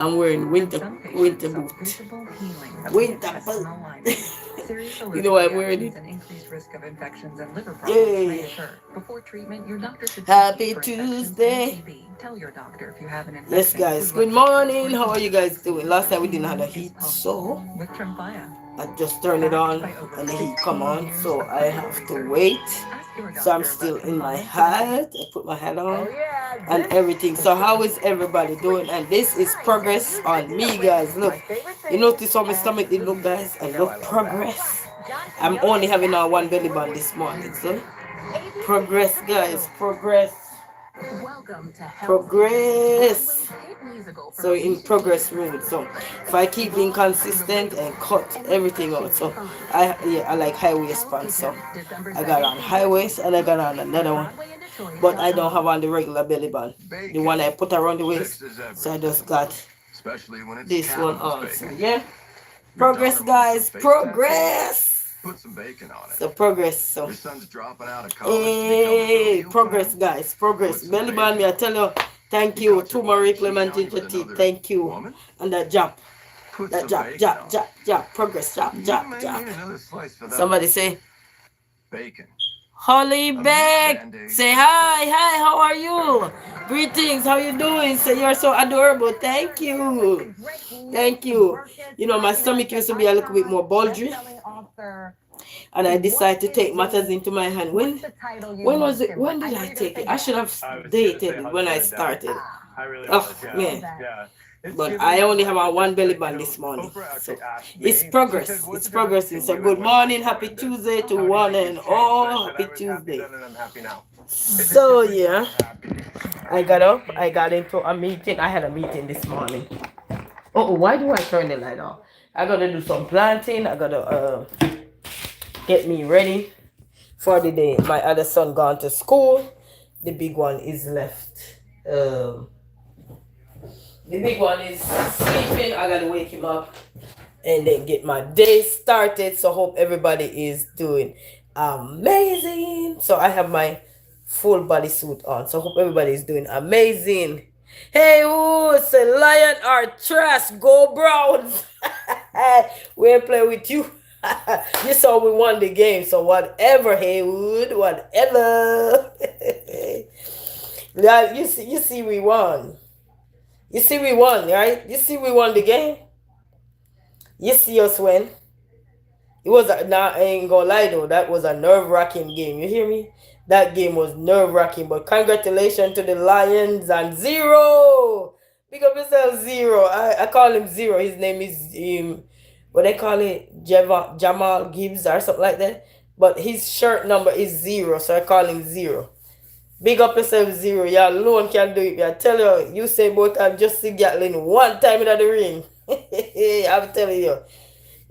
I'm wearing winter boot. Winter boot. You know why I'm wearing it? Yay. Happy Tuesday. Yes, guys. Good morning. How are you guys doing? Last night we didn't have a heat, so I just turned it on and the heat come on, so I have to wait. So I'm still in my hat. I put my hat on and everything. So how is everybody doing? And this is progress on me, guys. Look, you notice how my stomach did look, guys? I look progress. I'm only having one belly band this morning, so progress, guys. Progress. Progress. So in progress mode. So if I keep being consistent and cut everything out, so I like high waist pants. So I got on high waist and I got on another one, but I don't have on the regular belly band, the one I put around the waist. So I just got this one on. So yeah, progress, guys. Progress. Put some bacon on it. So progress. So your son's dropping out of college. Hey, progress, guys. Progress. Belly band, me I tell you, thank you to Marie Clementine Petit. Thank you. And that jump. That jump. Progress. Jump. Somebody say bacon. Holly Beck, say hi, how are you? Greetings, how you doing? Say you're so adorable. Thank you. You know, my stomach used to be a little bit more bulgy, and I decided to take matters into my hand. When was it? When did I take it? I should have dated when I started. Oh man. But I only have one belly band this morning. So it's progress. It's progressing. So good morning. Happy Tuesday to one and all. Happy Tuesday. So yeah, I got up. I got into a meeting. I had a meeting this morning. Oh, why do I turn the light off? I gotta do some planting. I gotta get me ready for the day. My other son gone to school. The big one is left. The big one is sleeping. I gotta wake him up and then get my day started. So hope everybody is doing amazing. So I have my full body suit on. So hope everybody is doing amazing. Hey, who it's a lion or trash? Go Browns. We ain't play with you. You saw we won the game. So whatever, Haywood, whatever. Yeah, you see we won. You see we won, right? You see we won the game. You see us win. It was I ain't gonna lie though, that was a nerve-wracking game. You hear me? That game was nerve-wracking. But congratulations to the Lions and Zero. Big up yourself, Zero. I call him Zero. His name is what they call it, Jamal Gibbs or something like that. But his shirt number is 0, so I call him Zero. Big up yourself, Zero. You alone can do it. I tell you, you say both I'm just Gatlin one time in the ring. I'm telling you.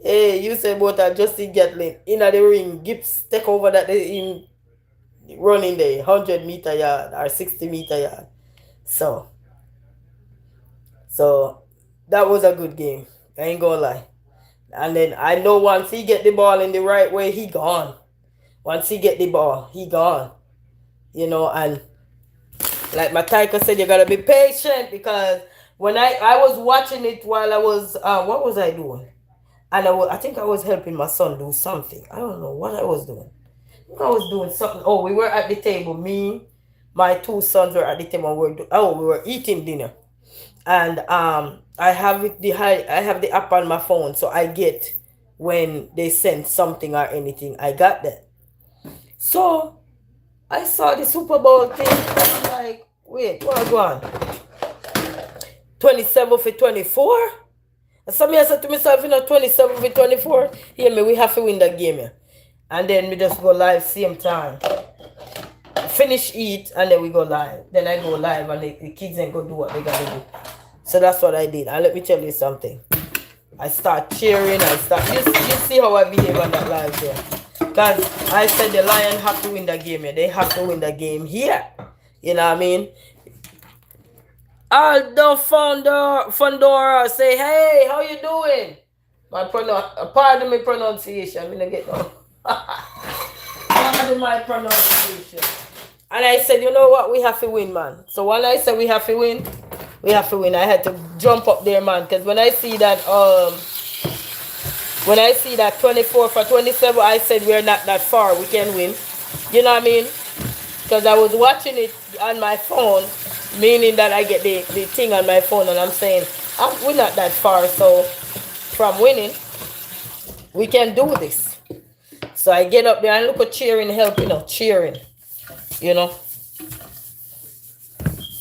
Hey, you say both I'm just Gatlin in the ring. Gibbs take over that in running the 100-meter yard or 60-meter yard. So that was a good game. I ain't gonna lie. And then I know once he get the ball in the right way, he gone. Once he get the ball, he gone. You know, and like Mataika said, you gotta be patient, because when I was watching it while I was what was I doing? And I think I was helping my son do something. I don't know what I was doing. I was doing something. Oh, we were at the table. Me, my 2 sons were at the table. We were eating dinner, and I have the app on my phone, so I get when they send something or anything. I got that. So I saw the Super Bowl thing. I'm like, wait, what's going on? 27 for 24? And so I said to myself, 27 for 24? Hear me, we have to win that game here. And then we just go live same time. Finish eat, and then we go live. Then I go live, and the kids ain't go do what they gotta do. So that's what I did. And let me tell you something. I start cheering. You see how I behave on that live there. Because I said the Lions have to win the game here. They have to win the game here. You know what I mean? Aldo Fondora say, hey, how you doing? Pardon my pronunciation. I'm gonna get no. Pardon my pronunciation. And I said, you know what? We have to win, man. So when I said we have to win, We have to win. I had to jump up there, man, because when I see that 24 for 27, I said we're not that far. We can win. You know what I mean? Because I was watching it on my phone, meaning that I get the thing on my phone, and I'm saying we're not that far. So from winning, we can do this. So I get up there and look at cheering, helping out, cheering. You know,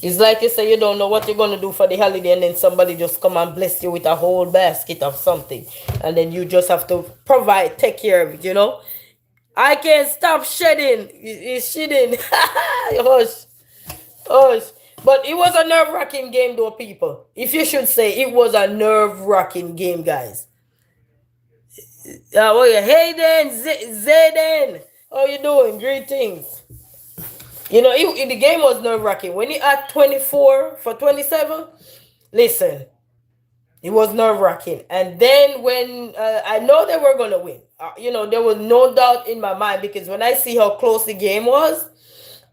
it's like you say you don't know what you're gonna do for the holiday, and then somebody just come and bless you with a whole basket of something, and then you just have to provide, take care of it. You know, I can't stop shedding. It's shedding. Hush, hush. But it was a nerve-wracking game, though, people. If you should say, it was a nerve-wracking game, guys. Oh yeah, hey then, Zayden, how you doing? Greetings. You know, the game was nerve-wracking. When you had 24 for 27, listen, it was nerve-wracking. And then when I know they were going to win, you know, there was no doubt in my mind, because when I see how close the game was,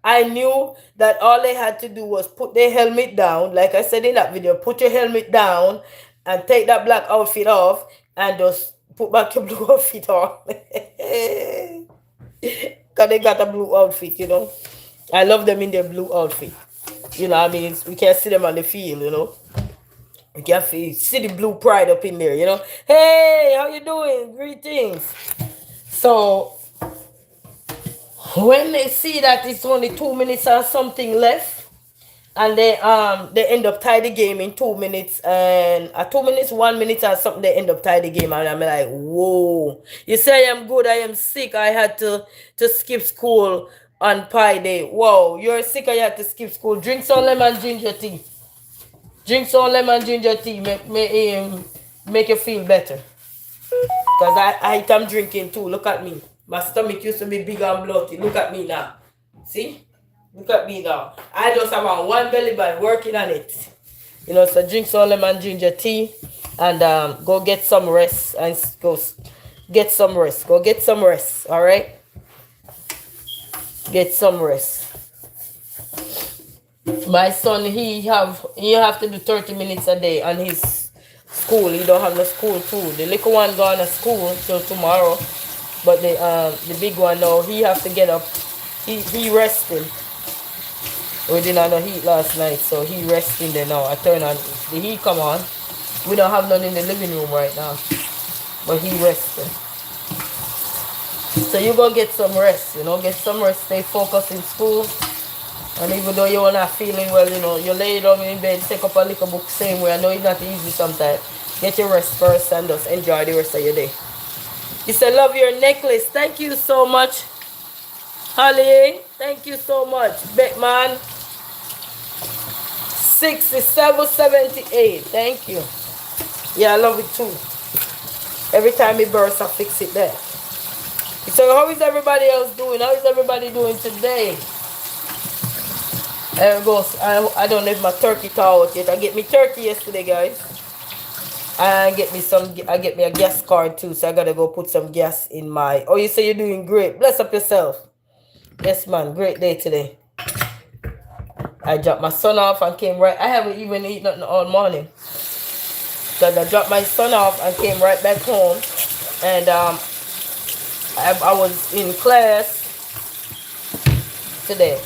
I knew that all they had to do was put their helmet down. Like I said in that video, put your helmet down and take that black outfit off and just put back your blue outfit on. Because they got a blue outfit, you know. I love them in their blue outfit. You know what I mean? We can't see them on the field, you know. We can see the blue pride up in there, you know. Hey, how you doing? Greetings. So when they see that it's only 2 minutes or something left, and they end up tie the game in 2 minutes, and 2 minutes, 1 minute or something, they end up tie the game, and I'm like, whoa. You say I am good, I am sick, I had to skip school on Pi Day. Whoa, you're sick, I had to skip school. Drink some lemon ginger tea. Drink some lemon ginger tea, make you feel better. Because I am drinking too. Look at me. My stomach used to be big and bloated. Look at me now. See? Look at me now. I just have one belly button working on it. You know, so drink some lemon ginger tea and go get some rest and go get some rest. Go get some rest, all right? Get some rest. My son, he have to do 30 minutes a day on his school. He don't have no school too. The little one gone to school till tomorrow, but the big one now, he have to get up. He resting. We didn't have no heat last night, so he resting there now. I turn on the heat, come on. We don't have none in the living room right now, but he resting. So you go get some rest, you know, get some rest, stay focused in school. And even though you're not feeling well, you know, you lay down in bed, take up a little book, same way. I know it's not easy sometimes. Get your rest first and just enjoy the rest of your day. You say, love your necklace. Thank you so much. Holly, thank you so much. Beckman, 6778. Thank you. Yeah, I love it too. Every time it bursts, I fix it there. So how is everybody else doing? How is everybody doing today? There goes. I don't have my turkey out yet. I get me turkey yesterday, guys. I get me a gas card too, so I gotta go put some gas in my. Oh, you say you're doing great. Bless up yourself. Yes, man. Great day today. I dropped my son off and came right. I haven't even eaten nothing all morning. Because I dropped my son off and came right back home. And I was in class today.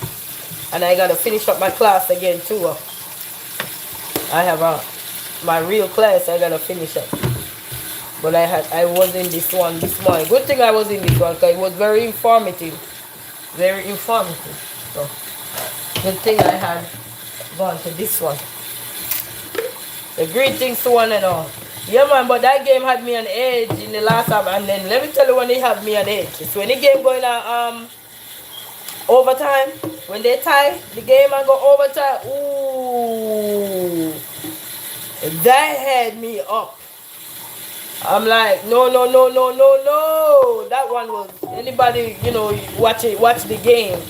And I gotta finish up my class again too. I have my real class I gotta finish up. But I was in this one this morning. Good thing I was in this one because it was very informative. Very informative. So good thing I had gone to this one. The greetings to one and all. Yeah man, but that game had me on edge in the last half, and then let me tell you when they have me on edge. It's when the game going on overtime. When they tie the game and go overtime. Ooh. That had me up. I'm like, no. That one was, anybody, you know, watch the game.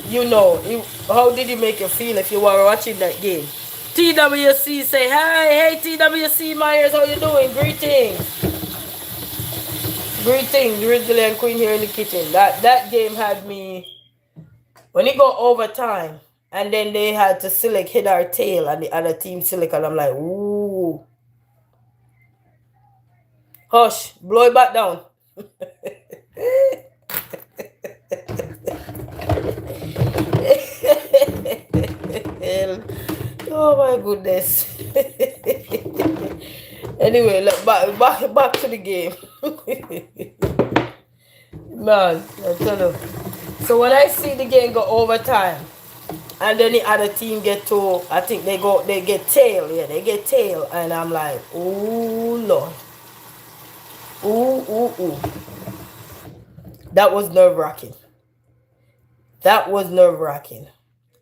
You know, how did it make you feel if you were watching that game? TWC say, hey TWC Myers, how you doing? Greetings, Grizzly and Queen here in the kitchen. That game had me, when it go overtime And then they had to select head or tail, and the other team select, and I'm like, ooh. Hush, blow it back down. Oh my goodness. Anyway, look, back to the game. Man, I tell you. So when I see the game go overtime, and then the other team get to, I think they get tail, yeah, they get tail, and I'm like, ooh Lord. Ooh. That was nerve-wracking.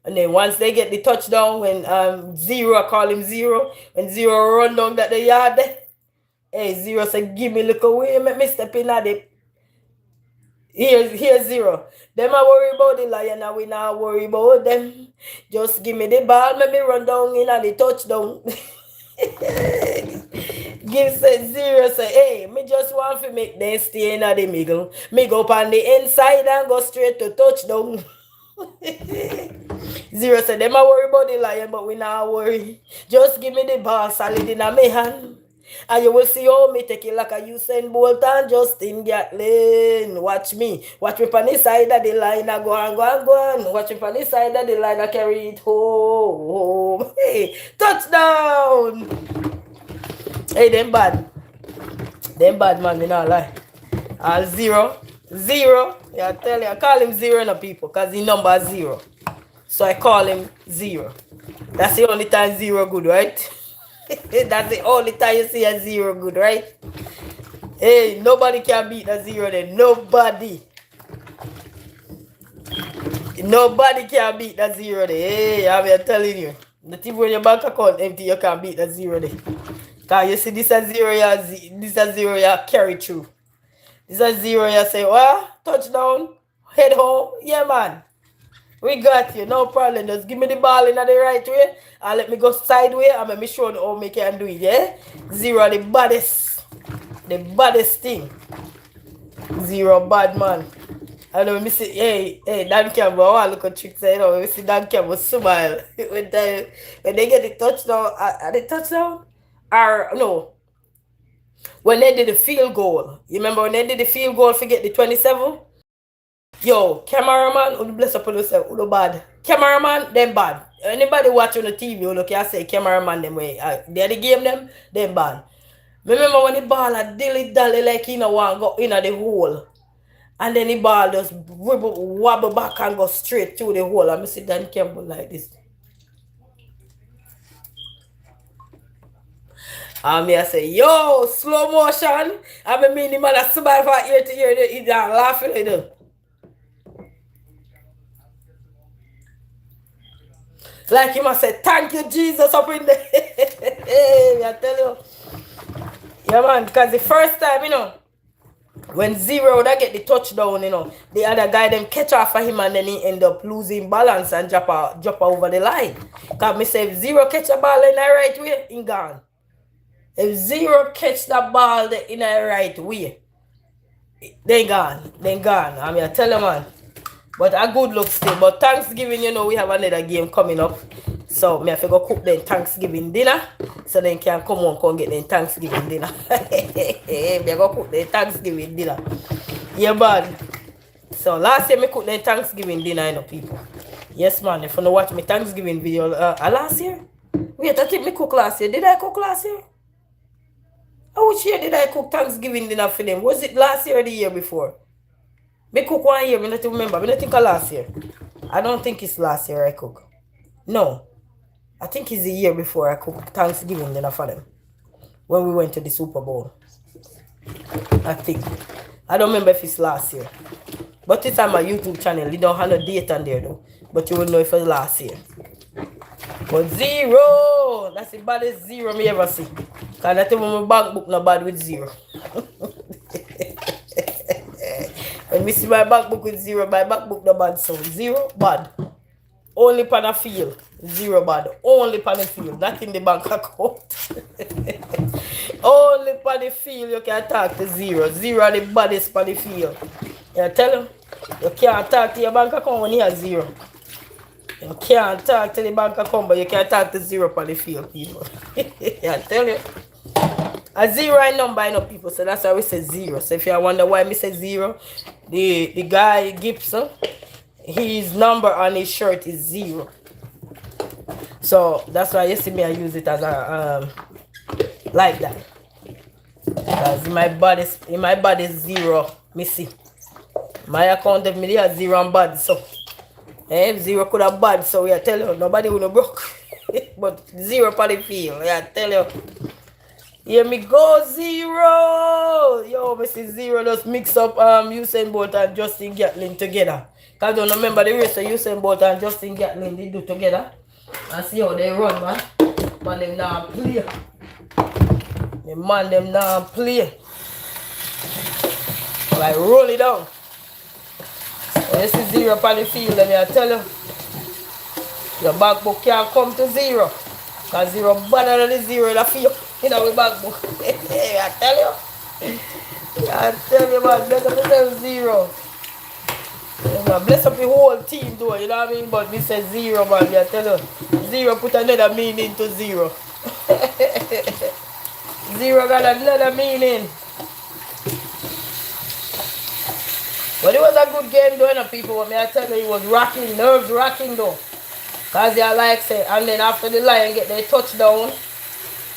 And then once they get the touchdown, when Zero, I call him Zero, when Zero run down that the yard, hey, Zero said, give me a little way, make me step in at it. Here's Zero. Them I worry about the Lion, and we not worry about them. Just give me the ball, make me run down in at the touchdown. Zero say, hey, me just want to make them stay in the middle. Me go up on the inside and go straight to touchdown. Zero said, them I worry about the Lion, but we not worry. Just give me the ball solid in my hand. And you will see how me take it like a Usain Bolt and Justin Gatlin. Watch me on the side of the line. I go on. Watch me on the side of the line. I carry it home. Hey, touchdown. Hey, them bad man, me not lie. All Zero. Yeah, I tell you, I call him Zero no people, because he number 0. So I call him Zero. That's the only time Zero good, right? That's the only time you see a 0 good, right? Hey, nobody can beat a 0 then. Nobody can beat a 0 then. Hey, I'm telling you. Not even when your bank account empty, you can't beat a 0 then. Because you see this a 0 you carry through. This a 0 you say, well, touchdown, head home. Yeah, man. We got you, no problem. Just give me the ball in the right way and let me go sideways and let me show you how me can do it, yeah? 0 the baddest thing. 0 bad man. I know me see, hey, Dan Campbell, I look at tricks, you know, we see Dan Campbell smile when they get the touchdown, or no, when they did the field goal. You remember when they did the field goal, forget the 27? Yo, cameraman, who bless up on yourself, who bad. Cameraman, them bad. Anybody watching the TV, who can say cameraman, them way. They the game, them bad. Remember when the ball a dilly-dally like you know want go in the hole. And then the ball just wobble back and go straight through the hole. And I see Dan Campbell like this. And I say, yo, slow motion. I mean, the man a smile from ear to ear, he's laughing at them. Like he must say, thank you, Jesus, up in there. Hey, I tell you. Yeah, man, because the first time, you know, when 0 that get the touchdown, you know, the other guy them catch off of him and then he end up losing balance and drop over the line. Because me say if 0 catch a ball in the right way, he gone. If 0 catch the ball in the right way, they gone. I mean, I tell you, man. But a good look still. But Thanksgiving, you know, we have another game coming up. So, me have to go cook them Thanksgiving dinner. So, then can come on, come get them Thanksgiving dinner. Me go cook them Thanksgiving dinner. Yeah, man. So, last year, me cook them Thanksgiving dinner, you know, people. Yes, man. If you don't watch my Thanksgiving video, last year? Wait, I think me cook last year. Did I cook last year? Which year did I cook Thanksgiving dinner for them? Was it last year or the year before? Me cook 1 year, I don't remember. I don't think last year. I don't think it's last year I cook. No. I think it's the year before I cooked Thanksgiving dinner for them. When we went to the Super Bowl. I think. I don't remember if it's last year. But it's on my YouTube channel. You don't have no date on there though. But you will know if it's last year. But 0! That's the baddest 0 me ever see. Because I think my bank book not bad with 0. When me see my bank book with 0, my bank book not bad. So 0 bad. Only pan a field. 0 bad. Only pan the field. Not in the bank account. Only pan the field you can talk to 0. 0 are the baddest pan the field. Yeah, tell him. You can't talk to your bank account when you have 0. You can't talk to the bank account, but you can't talk to zero on the field, people. I tell you. A zero I number, I know people, so that's why we say zero. So if you wonder why me say zero, the guy Gibson, his number on his shirt is zero. So that's why you see me I use it as a like that. Because in my body zero, me see. My account of me has zero and bad, so zero could have bad, so I tell you, nobody would have broke. But zero for the field, I tell you. Here me go zero. Yo, me see zero just mix up Usain Bolt and Justin Gatlin together. Cause I don't remember the race of Usain Bolt and Justin Gatlin they do together. And see how they run, man. Man, them now play. The man, them now play. Like, roll it down. This is zero on the field, and I tell you, your back book can't come to zero. Because zero better than the zero in the field. You know, we back book. I tell you. I tell you, man, bless up yourself zero. Bless up the whole team, though, you know what I mean? But this says zero, man. I tell you, zero put another meaning to zero. Zero got another meaning. But it was a good game, though, you know, people. But me, I tell you, it was rocking, nerves rocking, though. Because they are like, say, and then after the Lion get their touchdown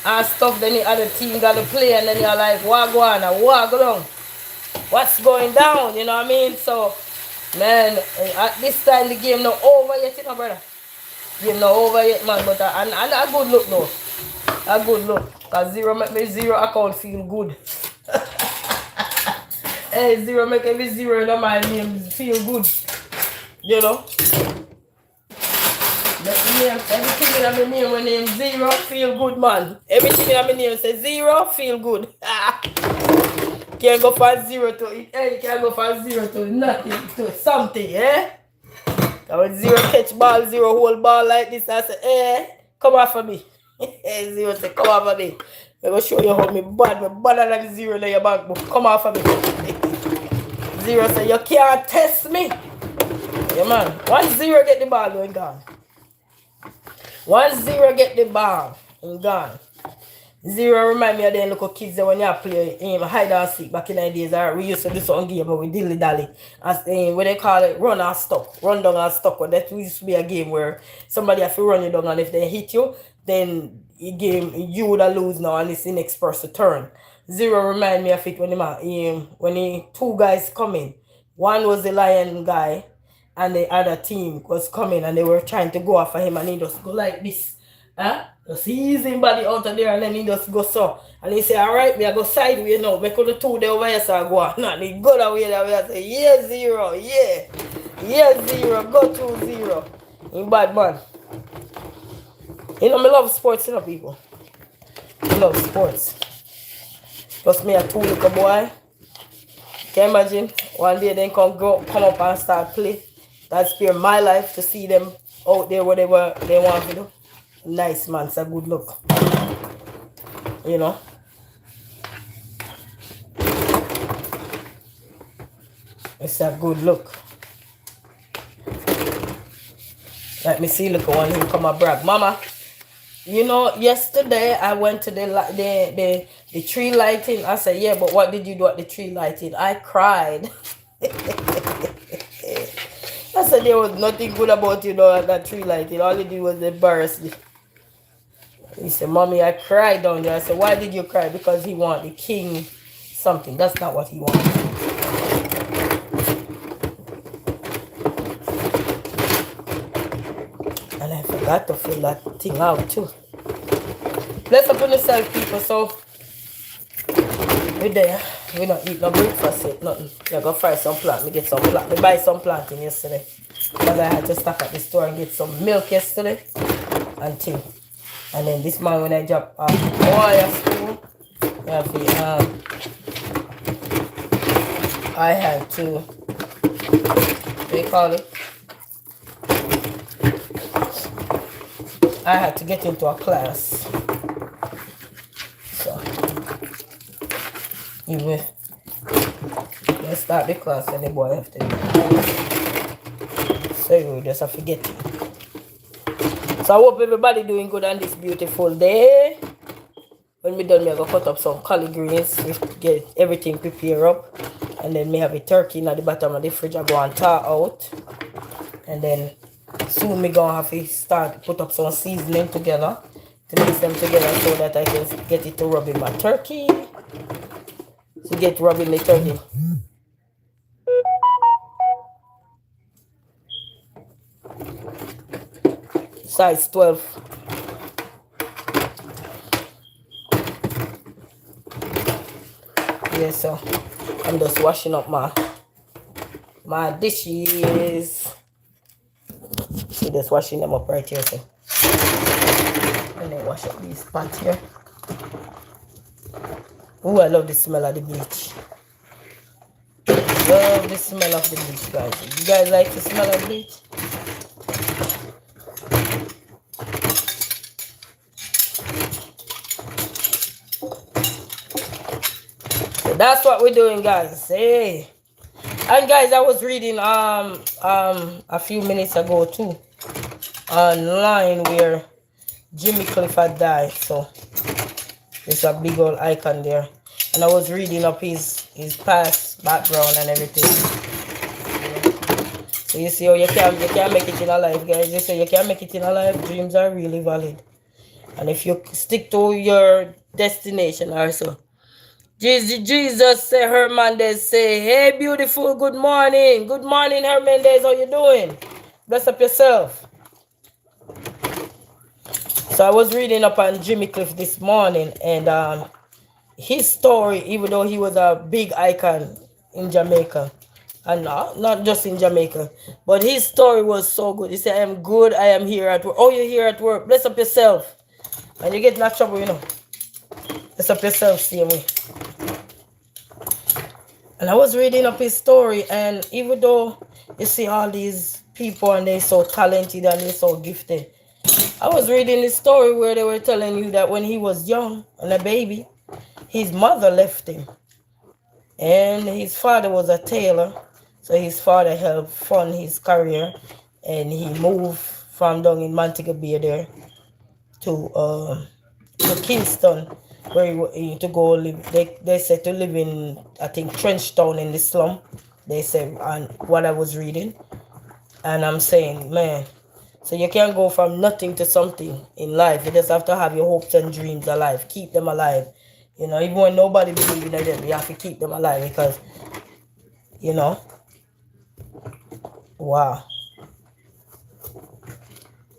and stuff, then the other team got to play, and then you're like, what go on and what go down? What's going down, you know what I mean? So, man, at this time, the game not over yet, you know, brother. Game not over yet, man, but and a good look, though. A good look. Because zero make me zero account feel good. Hey, zero make every zero in my name feel good. You know? Everything in my name when name zero feel good, man. Everything in my name say zero feel good. Can't go from zero to it. Hey, can't go from zero to nothing to something, eh? When zero catch ball, zero hold ball like this, I say, come off of me. Zero say, come off of me. I'm going to show you how me bad. Me better than the zero in your back book. Come off of me. Zero say, you can't test me. Yeah, man. 1-0 get the ball, going gone. 1-0 get the ball, and gone. Zero remind me of them little kids that when you play hide and seek back in the days. We used to do some game but we dilly dally. As what they call it, run and stuck. Run down and stuck. That used to be a game where somebody have to run you down, and if they hit you, then you would lose now, and it's the next person turn. Zero remind me of it when the two guys coming. One was the Lion guy, and the other team was coming, and they were trying to go after him, and he just go like this. Just ease him body out of there, and then he just go so. And he say, alright, we are go sideways now. We could the two there over here, so I go on. And he go that way, I say, yeah, zero, yeah. Yeah, zero, go 2-0. In bad man. You know, I love sports, you know, people. I love sports. Plus me a two little boy. Can you imagine? One day they come up and start play. That spare my life to see them out there whatever they want to do. Nice, man. It's a good look. You know? It's a good look. Let me see, look at one who come and brag. Mama, you know, yesterday I went to the tree lighting. I said, yeah, but what did you do at the tree lighting? I cried. I said, there was nothing good about you know at that tree lighting. All you did was embarrass me. He said, Mommy, I cried down there. I said, why did you cry? Because he wanted the king something. That's not what he wanted. And I forgot to fill that thing out too. Bless up on yourself, people. So, we're there. We don't eat no breakfast yet, nothing. I go fry some plant. We get some plant. We buy some planting yesterday. Because I had to stop at the store and get some milk yesterday. And tea. And then this man, when I drop off wire school, I had to, what do you call it? I had to get into a class. So, you will start the class and the boy have to do it. So you just have to get it. So I hope everybody doing good on this beautiful day. When we done, me I go cut up some collard greens, we get everything prepared up, and then me have a turkey at the bottom of the fridge. I go and thaw out, and then soon me gonna have to start put up some seasoning together to mix them together so that I can get it to rub in my turkey. To get rubbing the turkey. Size 12. Yeah, so I'm just washing up my dishes. See, just washing them up right here, so. And then wash up these pots here. Ooh, I love the smell of the bleach. Love the smell of the bleach, guys. You guys like the smell of bleach? So that's what we're doing, guys. Hey. And guys, I was reading a few minutes ago too online where Jimmy Cliff had died. So there's a big old icon there. And I was reading up his past background and everything. So you see how you can't make it in a life, guys. You say you can't make it in a life. Dreams are really valid. And if you stick to your destination also. Jesus say Hernandez say, hey beautiful, good morning. Good morning, Hernandez. How you doing? Bless up yourself. So I was reading up on Jimmy Cliff this morning, and his story, even though he was a big icon in Jamaica, and not just in Jamaica, but his story was so good. He said, I am good, I am here at work. Oh, you're here at work. Bless up yourself. And you get in trouble, you know. Bless up yourself, same way. And I was reading up his story, and even though you see all these people and they're so talented and they're so gifted, I was reading this story where they were telling you that when he was young and a baby, his mother left him. And his father was a tailor, so his father helped fund his career, and he moved from down in Montego Bay there to Kingston, where he to go live. They said to live in, I think, Trenchtown in the slum. They said, and what I was reading, and I'm saying, man, so you can't go from nothing to something in life. You just have to have your hopes and dreams alive. Keep them alive. You know, even when nobody believes in them, you have to keep them alive because, you know, wow.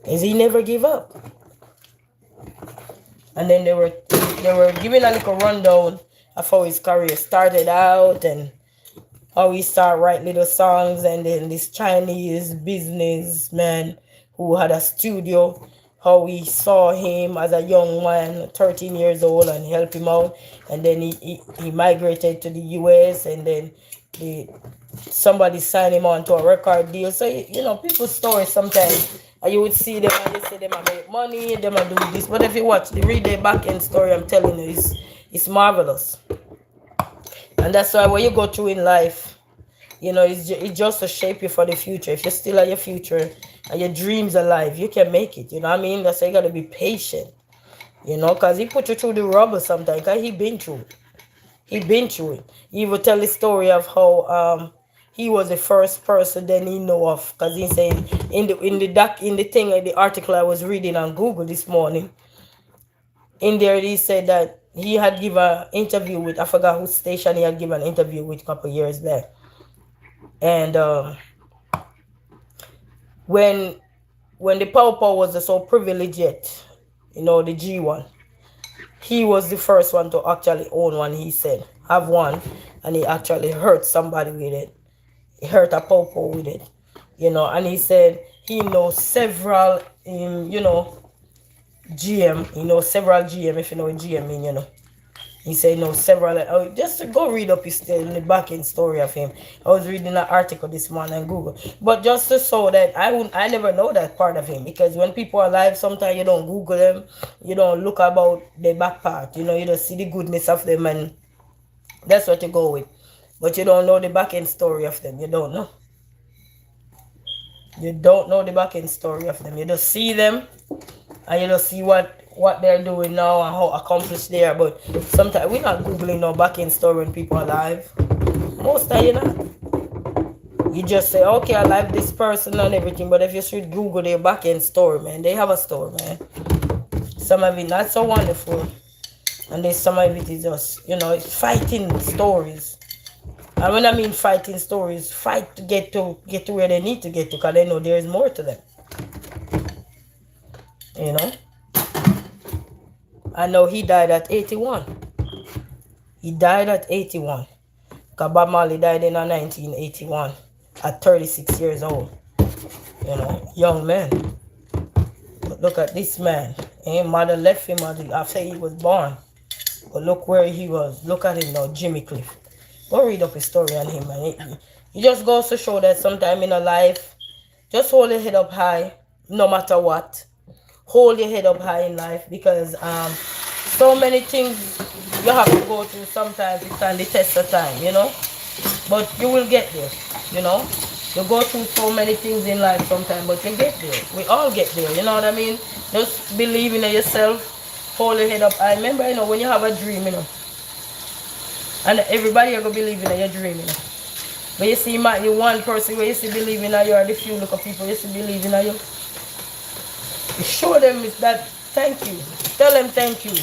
Because he never give up. And then they were giving a little rundown of how his career started out and how he started writing little songs, and then this Chinese businessman who had a studio, how we saw him as a young man, 13 years old, and helped him out. And then he migrated to the US, and then somebody signed him on to a record deal. So, you know, people's stories sometimes, you would see them and you say them make money, them do this. But if you read their back end story, I'm telling you, it's marvelous. And that's why when you go through in life, you know, it's just to shape you for the future. If you're still at your future and your dreams alive, you can make it. You know what I mean? That's why you got to be patient. You know, because he put you through the rubble sometimes. Because he been through it. He will tell the story of how he was the first person then he know of. Because he said in the article I was reading on Google this morning, in there he said that he had given an interview with, I forgot whose station he had given an interview with a couple of years back. And when the Power was so privileged yet, you know, the G1, he was the first one to actually own one, he said. Have one, and he actually hurt somebody with it. He hurt a Power with it, you know, and he said he knows several, you know, GM, several GM, if you know what GM mean, you know. He said, several, just to go read up in the back end story of him. I was reading an article this morning on Google. But just to show that I never know that part of him, because when people are alive, sometimes you don't Google them, you don't look about the back part, you know, you just see the goodness of them, and that's what you go with. But you don't know the back end story of them. You don't know. You don't know the back end story of them. You just see them and you know see what they're doing now and how accomplished they are. But sometimes we're not googling no back end story when people are alive. Most time you know. You just say, okay, I like this person and everything, but if you should Google their back end story, man, they have a story, man. Some of it not so wonderful, and then some of it is just, you know, it's fighting stories. And when I mean fighting stories, fight to get to where they need to get to, because they know there is more to them. You know. I know he died at 81. He died at 81. Because Bob Marley died in 1981 at 36 years old. You know, young man. But look at this man. His mother left him after he was born. But look where he was. Look at him now, Jimmy Cliff. Go read up his story on him, man. It just goes to show that sometime in a life, just hold your head up high, no matter what. Hold your head up high in life, because so many things you have to go through sometimes. It's on the test of time, you know. But you will get there, you know. You go through so many things in life sometimes, but you get there. We all get there, you know what I mean? Just believe in yourself, hold your head up. I remember, you know, when you have a dream, you know, and everybody are going to believe in your dream, you know. But you see, you one person where you see believe in you, or the few look of people you see believe in you. You show them that thank you. Tell them thank you.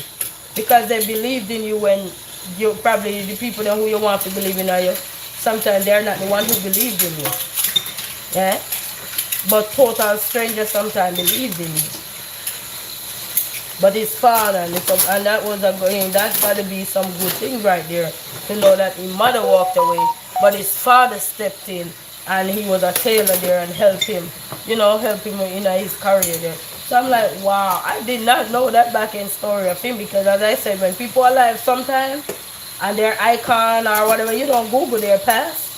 Because they believed in you when you probably the people who you want to believe in you. Sometimes they're not the one who believed in you. Yeah? But total strangers sometimes believed in you. But his father, and that was that's got to be some good thing right there. To know that his mother walked away, but his father stepped in, and he was a tailor there and helped him, you know, help him in his career there. So I'm like, wow, I did not know that back end story of him, because as I said, when people are alive sometimes, and their icon or whatever, you don't Google their past.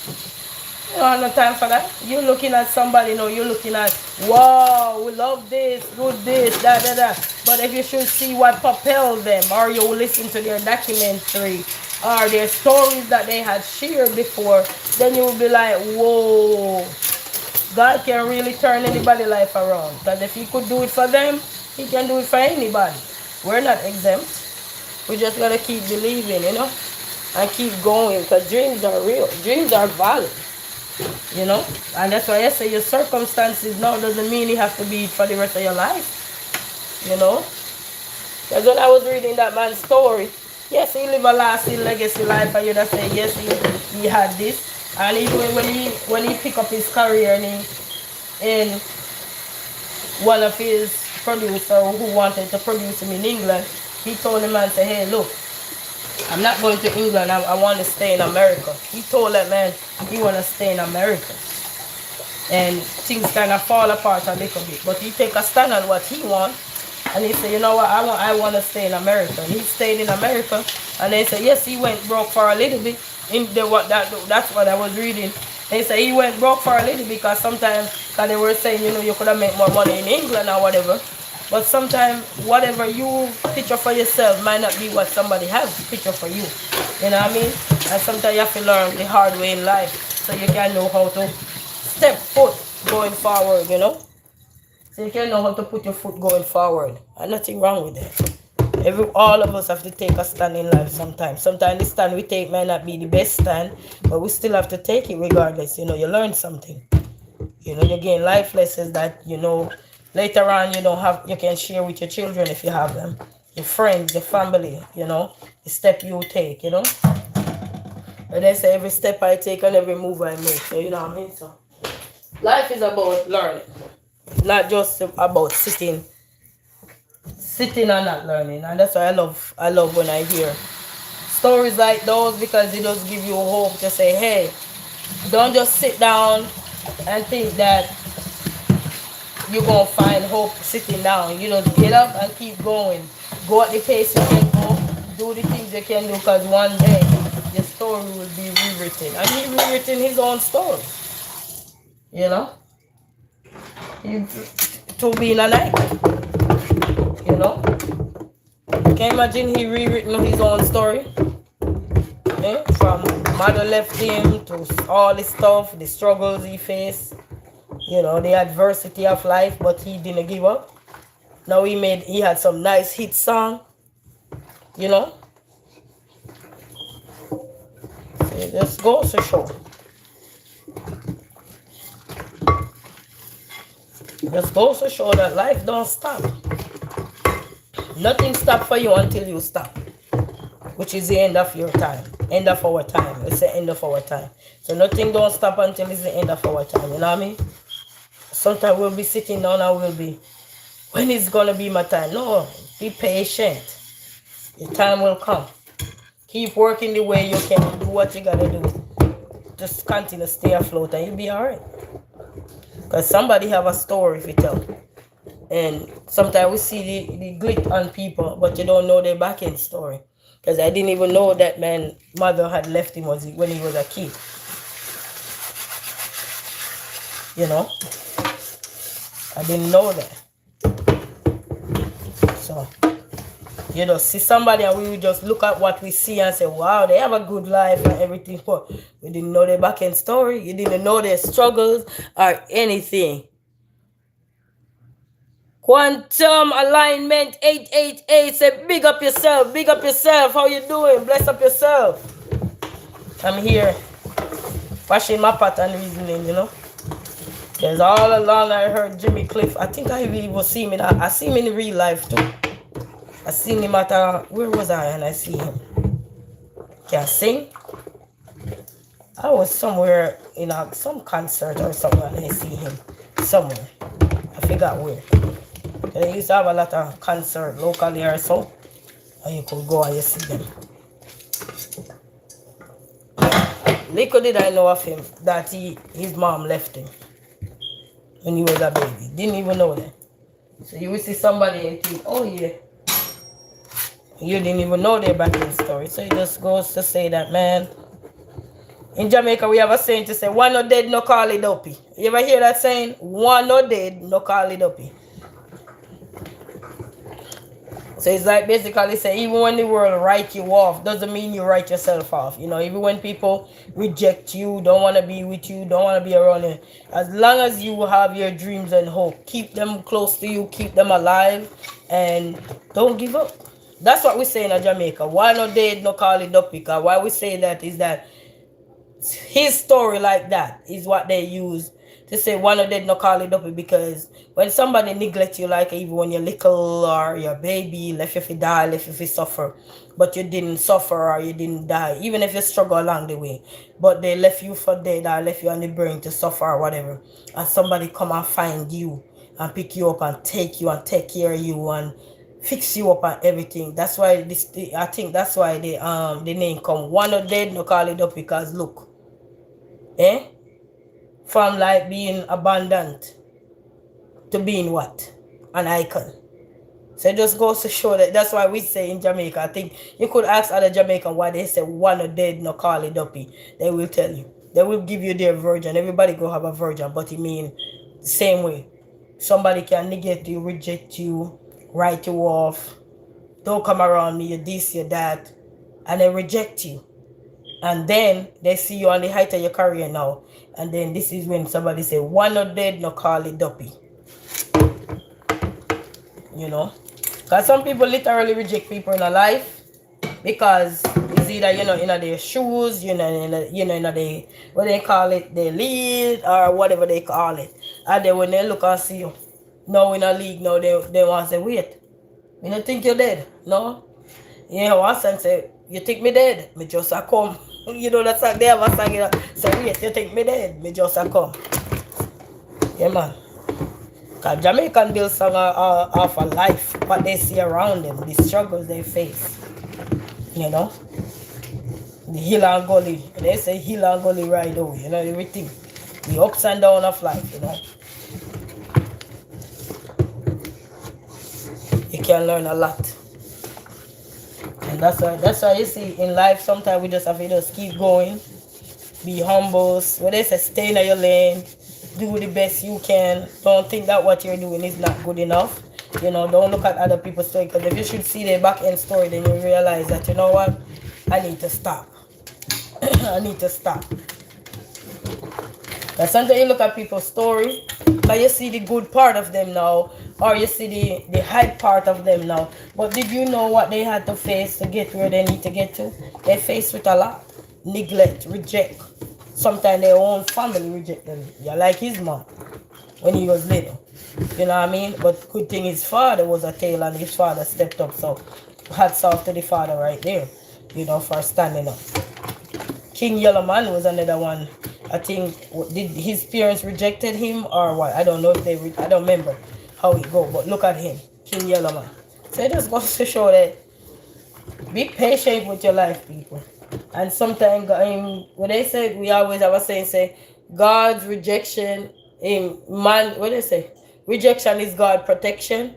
You don't have no time for that. You're looking at somebody, you know, you're looking at, wow, we love this, good this, da da da. But if you should see what propelled them, or you listen to their documentary, or their stories that they had shared before, then you will be like, whoa, God can really turn anybody's life around. Because if he could do it for them, he can do it for anybody. We're not exempt. We just got to keep believing, you know, and keep going, because dreams are real. Dreams are valid. You know, and that's why I say your circumstances now doesn't mean you have to be for the rest of your life. You know, because when I was reading that man's story, yes, he lived a lasting legacy life, and you'd say yes, he had this, and even when he picked up his career and in one of his producers who wanted to produce him in England, he told the man, say, hey, look, I'm not going to England. I want to stay in America. He told that man he want to stay in America. And things kind of fall apart a little bit. But he take a stand on what he wants. And he said, you know what, I want to stay in America. And he stayed in America. And they said, yes, he went broke for a little bit. That's what I was reading. They said he went broke for a little bit, because sometimes cause they were saying, you know, you could have made more money in England or whatever. But sometimes whatever you picture for yourself might not be what somebody has picture for you. You know what I mean? And sometimes you have to learn the hard way in life, so you can know how to step foot going forward, you know? So you can know how to put your foot going forward. And nothing wrong with that. All of us have to take a stand in life sometimes. Sometimes the stand we take might not be the best stand, but we still have to take it regardless. You know, you learn something. You know, you gain life lessons that, you know, later on, you can share with your children if you have them, your friends, your family, you know, the step you take, you know. And they say every step I take and every move I make, so you know what I mean? So life is about learning, not just about sitting and not learning. And that's why I love when I hear stories like those, because it does give you hope to say, hey, don't just sit down and think that you're going to find hope sitting down. You just get up and keep going. Go at the pace you can go. Do the things you can do, because one day your story will be rewritten. And he rewritten his own story. You know? To be in a night. You know? Can you imagine he rewritten his own story? Yeah? From mother left him to all the stuff, the struggles he faced. You know, the adversity of life, but he didn't give up. Now he had some nice hit song, you know. So it just goes to show. Just goes to show that life don't stop. Nothing stop for you until you stop, which is the end of your time, end of our time. It's the end of our time. So nothing don't stop until it's the end of our time. You know what I mean? Sometimes we'll be sitting down and we'll be, when is gonna be my time? No, be patient. Your time will come. Keep working the way you can. Do what you gotta do. Just continue to stay afloat and you'll be alright. Because somebody have a story to tell. And sometimes we see the glit on people, but you don't know their back end story. Because I didn't even know that man mother had left him when he was a kid. You know? I didn't know that. So, you know, see somebody and we just look at what we see and say, wow, they have a good life and everything. But we didn't know their back end story. You didn't know their struggles or anything. Quantum Alignment 888 say big up yourself, big up yourself. How you doing? Bless up yourself. I'm here washing my pot and reasoning, you know. Because all along I heard Jimmy Cliff. I think I even see him I see him in real life too. I seen him at where was I and I see him. Can I sing? I was somewhere in some concert or something and I see him somewhere. I forgot where. They used to have a lot of concerts locally or so. And you could go and you see them. Little did I know of him that his mom left him when he was a baby. Didn't even know that. So you will see somebody and think, oh yeah. You didn't even know their background story. So it just goes to say that, man, in Jamaica we have a saying to say, one no dead, no call it uppy. You ever hear that saying? One no dead, no call it uppy. So it's like basically say, even when the world write you off, doesn't mean you write yourself off. You know, even when people reject you, don't want to be with you, don't want to be around you, as long as you have your dreams and hope, keep them close to you, keep them alive, and don't give up. That's what we say in Jamaica. Why no dead, no call it up? Because why we say that is that his story like that is what they use to say one no dead, no call it up. Because when somebody neglect you, like even when you're little or your baby, left you if you die, left you if you suffer, but you didn't suffer or you didn't die, even if you struggle along the way, but they left you for dead or left you on the brain to suffer or whatever, and somebody come and find you and pick you up and take care of you and fix you up and everything. That's why I think that's why the name come one no dead, no call it up. Because look, from like being abandoned to being what? An icon. So it just goes to show that that's why we say in Jamaica, I think you could ask other Jamaican why they say one no dead, no call it up. They will tell you. They will give you their version. Everybody go have a version, but it mean the same way. Somebody can negate you, reject you, write you off, don't come around me, you this, you that, and they reject you. And then they see you on the height of your career now. And then this is when somebody say, one no dead, no call it duppy. You know? Because some people literally reject people in their life because it's either, you know, in their shoes, in the, what they call it, their lead or whatever they call it. And then when they look and see you, now in a league, now they want to say, wait, you don't think you're dead? No? You know, one son say, you think me dead? Me just a come. You know that song, they have a song, you know, say, wait, you think me dead? Me just a come. Yeah, man. Because Jamaican build song off a life, what they see around them, the struggles they face. You know? The hill and gully. They say hill and gully ride over, you know, everything. The ups and downs of life, you know. You can learn a lot. And that's why you see in life sometimes we just have to just keep going, be humble. When they say stay in your lane, do the best you can. Don't think that what you're doing is not good enough. You know, don't look at other people's story, because if you should see their back end story, then you realize that, you know what, I need to stop. I need to stop. But sometimes you look at people's story, but you see the good part of them now, or you see the hype part of them now. But did you know what they had to face to get where they need to get to? They faced with a lot. Neglect, reject. Sometimes their own family reject them. Yeah, like his mom when he was little. You know what I mean? But good thing his father was a tail and his father stepped up. So hats off to the father right there, for standing up. King Yellowman was another one. I think, did his parents rejected him or what? I don't know if I don't remember how it go, but look at him, King Yellowman. So it just goes to show that be patient with your life, people. And sometimes, when they say, we always have a saying, say, God's rejection in man, what they say? Rejection is God's protection.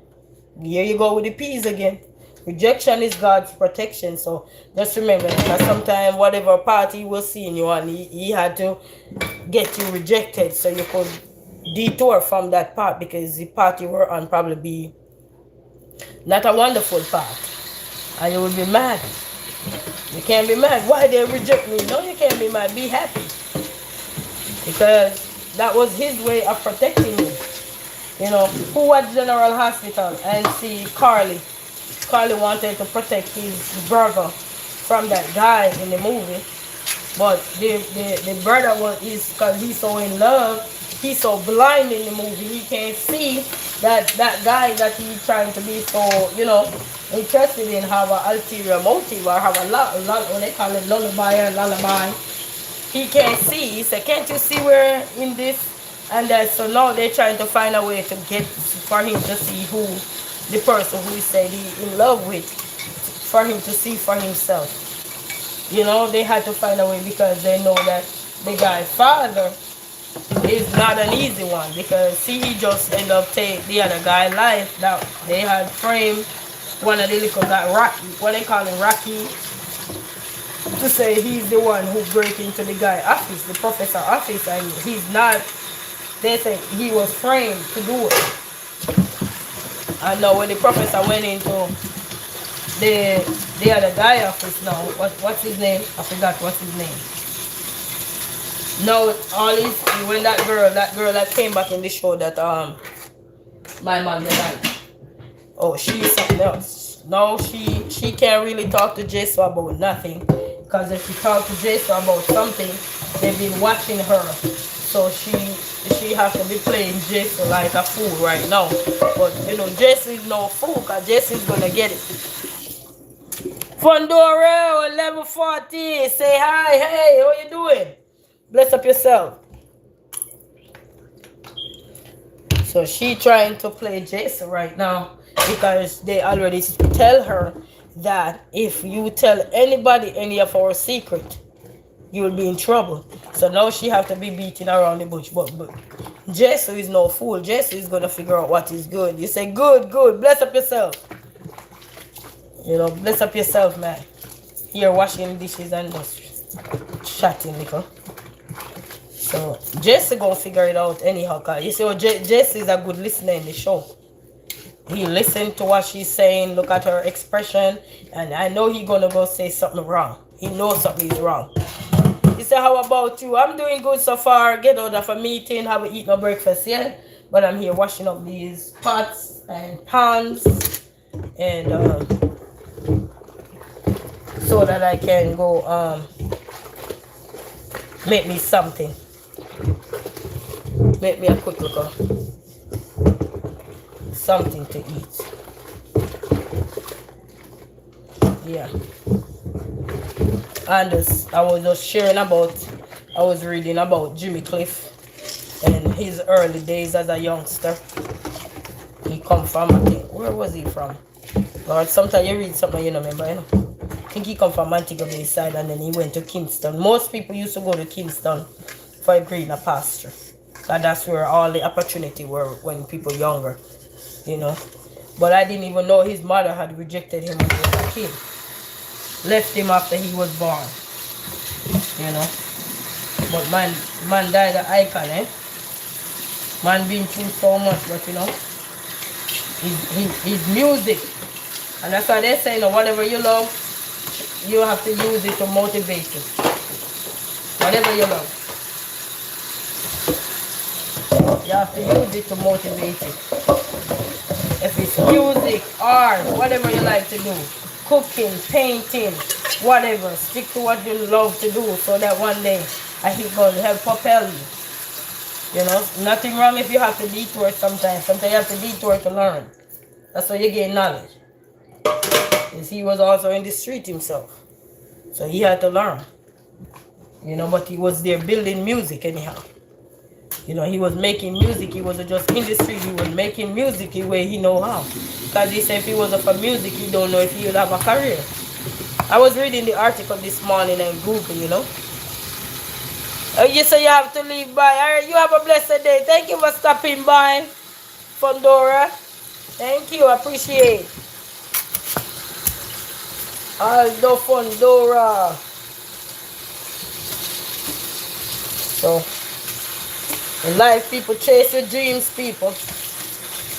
Here you go with the peas again. Rejection is God's protection. So just remember that sometimes whatever party was seeing you on, he had to get you rejected so you could detour from that part, because the part you were on probably be not a wonderful part. And you will be mad. You can't be mad. Why they reject me? No, you can't be mad. Be happy. Because that was his way of protecting you. Who at General Hospital and see Carly. Carly wanted to protect his brother from that guy in the movie. But the brother because he's so in love, he's so blind in the movie, he can't see that guy that he's trying to be so, interested in have an ulterior motive or have a lot, what they call it, lullaby. He can't see. He said, can't you see we're in this? And so now they're trying to find a way to get for him to see who the person who he said he's in love with, for him to see for himself. They had to find a way because they know that the guy's father is not an easy one, because he just ended up taking the other guy's life that they had framed one of the little guy, Rocky, what they call him, Rocky, to say he's the one who break into the guy's office, the professor office, and he's not. They say he was framed to do it. And now when the professor went into the other guy office now, what's his name? I forgot what's his name. Now when that girl that came back in the show that my mom did, oh, she's something else. No, she can't really talk to Jason about nothing, because if she talk to Jason about something, they've been watching her. So she has to be playing Jason like a fool right now. But Jason is no fool, because Jason's gonna get it. Fondoro 1140, say hi, hey, how you doing? Bless up yourself. So she trying to play Jason right now, because they already tell her that if you tell anybody any of our secret, you will be in trouble. So now she have to be beating around the bush. But Jason is no fool. Jason is gonna figure out what is good. You say good, bless up yourself. Bless up yourself, man. Here washing dishes and just chatting, little. So Jesse gonna figure it out anyhow. Cause you see, Jesse is a good listener in the show. He listened to what she's saying, look at her expression, and I know he gonna go say something wrong. He knows something is wrong. He said, how about you? I'm doing good so far. Get out of a meeting, haven't eaten no breakfast yet, but I'm here washing up these pots and pans, and so that I can go make me something. Make me a quick little something to eat. Yeah. And I was just sharing about, I was reading about Jimmy Cliff and his early days as a youngster. He come from, I think, where was he from? Lord, sometimes you read something you don't remember, I think he come from Montego Bay side, and then he went to Kingston. Most people used to go to Kingston for a greener pasture. And that's where all the opportunity were when people younger, But I didn't even know his mother had rejected him when he was a kid. Left him after he was born, But man died an icon, Man been through so much, but his music. And that's why they say, whatever you love, you have to use it to motivate you. Whatever you love, you have to use it to motivate you. It's music, art, whatever you like to do. Cooking, painting, whatever. Stick to what you love to do so that one day I think God will help propel you. You know, nothing wrong if you have to detour sometimes. Sometimes you have to detour to learn. That's how you gain knowledge. Because he was also in the street himself. So he had to learn. You know, but he was there building music anyhow. You know, he was making music. He wasn't just in the street. He was making music the way he know how. Because he said if he wasn't for music, he don't know if he would have a career. I was reading the article this morning on Google, you know. Oh, you say you have to leave by. All right, you have a blessed day. Thank you for stopping by, Fundora. Thank you. I appreciate it. Aldo Fundora. So, in life, people chase your dreams, people.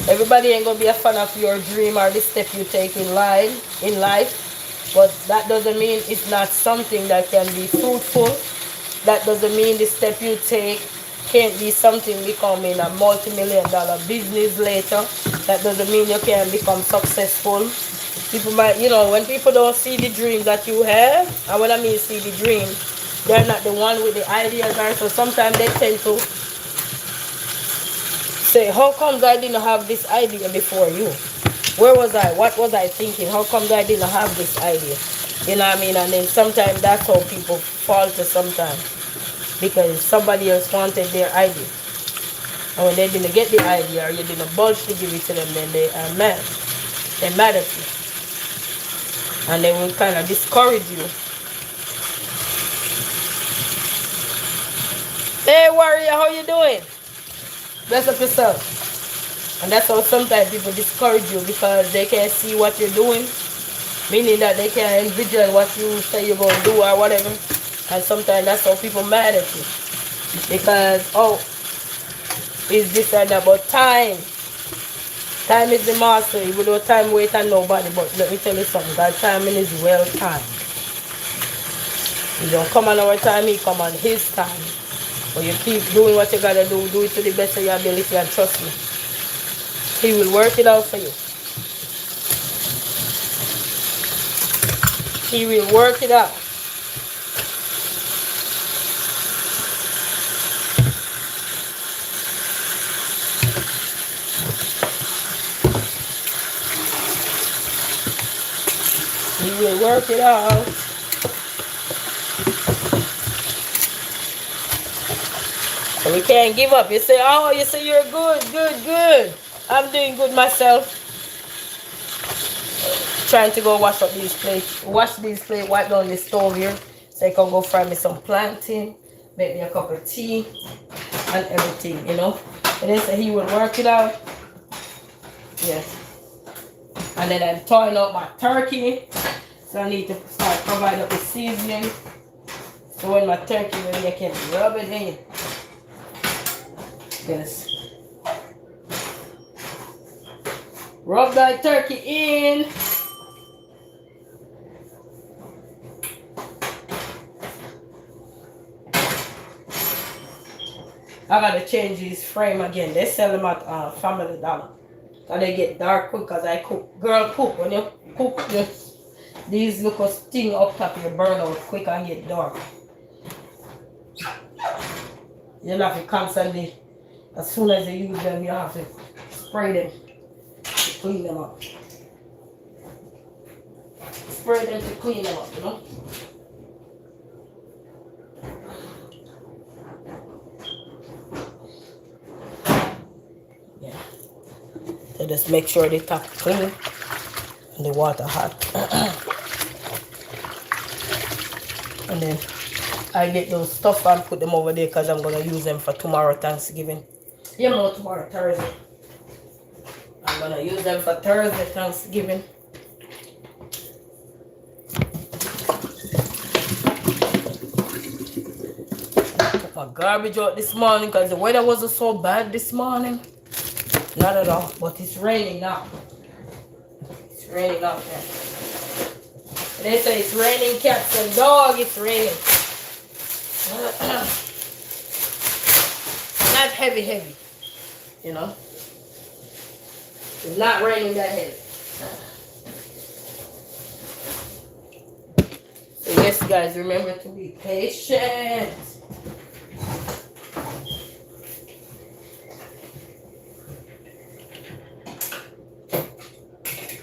Everybody ain't gonna be a fan of your dream or the step you take in life. But that doesn't mean it's not something that can be fruitful. That doesn't mean the step you take can't be something becoming a multi-million-dollar business later. That doesn't mean you can become successful. People might, you know, when people don't see the dream that you have, and when I mean see the dream, they're not the one with the ideas, right? So sometimes they tend to say, how comes I didn't have this idea before you? Where was I? What was I thinking? How comes I didn't have this idea? You know what I mean? And then sometimes that's how people falter sometimes. Because somebody else wanted their idea. And when they didn't get the idea or you didn't budge to give it to them, then they are mad. They're mad at you. And they will kind of discourage you. Hey warrior, how you doing? Bless up yourself. And that's how sometimes people discourage you because they can't see what you're doing. Meaning that they can't envision what you say you're going to do or whatever. And sometimes that's how people mad at you. Because, oh, is this and that. But time. Time is the master. Without time, wait on nobody. But let me tell you something. God's timing is well timed. He don't come on our time, he come on his time. But you keep doing what you gotta do. Do it to the best of your ability and trust me. He will work it out for you. He will work it out. He will work it out. So we can't give up. You say, oh, you say you're good. I'm doing good myself. Trying to go wash up these plates. Wash these plates, wipe down the stove here. So I can go fry me some plantain, make me a cup of tea, and everything, you know. And then say he will work it out. Yes. And then I'm thawing out my turkey. So I need to start providing up the seasoning. So when my turkey ready, I can rub it in. Yes. Rub that turkey in. I gotta change this frame again. They sell them at Family Dollar. And they get dark quick because I cook. Girl, cook. When you cook, these little sting up top, you burn out quick and get dark. You have to constantly, as soon as you use them, you have to spray them to clean them up. Spray them to clean them up, you know? Yeah. So just make sure the top clean and the water hot. And then I get those stuff and put them over there because I'm going to use them for tomorrow Thanksgiving. You know, tomorrow Thursday. I'm going to use them for Thursday Thanksgiving. I took my garbage out this morning because the weather wasn't so bad this morning. Not at all, but it's raining now. It's raining out there. They say it's raining cats and dogs, it's raining. Not heavy, you know. It's not raining that heavy. So yes, guys, remember to be patient.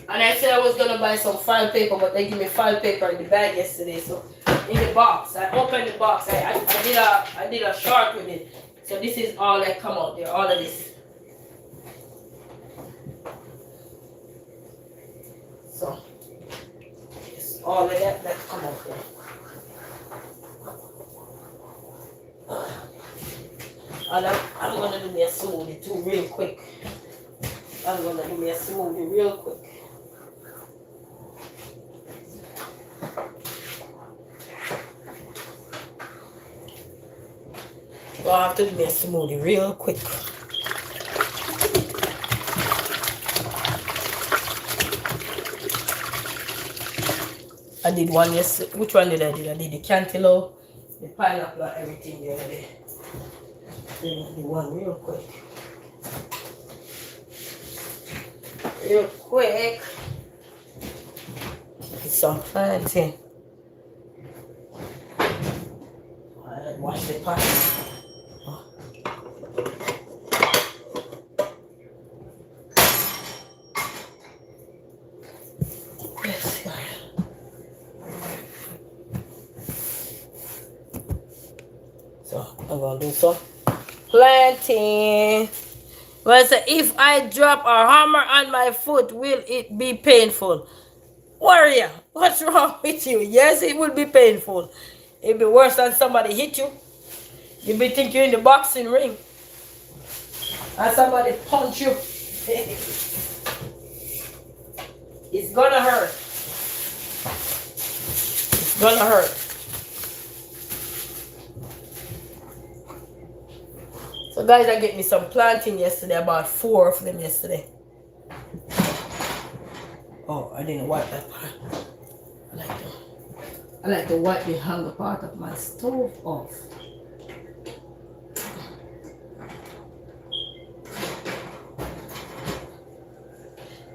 And I said I was gonna buy some file paper, but they give me file paper in the bag yesterday. So in the box, I opened the box. I did a short with it. So this is all that come out there. All of this. So it's all of that come out there. And I'm gonna do me a smoothie too, real quick. I'm gonna do me a smoothie real quick. So I have to do me a smoothie real quick. I did one yesterday. Which one did I do? I did the cantaloupe, the pineapple, and everything the other day. The one real quick. Real quick. Get some plantain. Alright, wash the pot. Yes, God. So I'm gonna do some planting. Well, so if I drop a hammer on my foot, will it be painful? Warrior, what's wrong with you? Yes, it will be painful. It'll be worse than somebody hit you. You'll be thinking you're in the boxing ring. And somebody punch you. It's gonna hurt. It's gonna hurt. So guys, I get me some planting yesterday. I bought 4 of them yesterday. Oh, I didn't wipe that part. I like to wipe the hanger part of my stove off.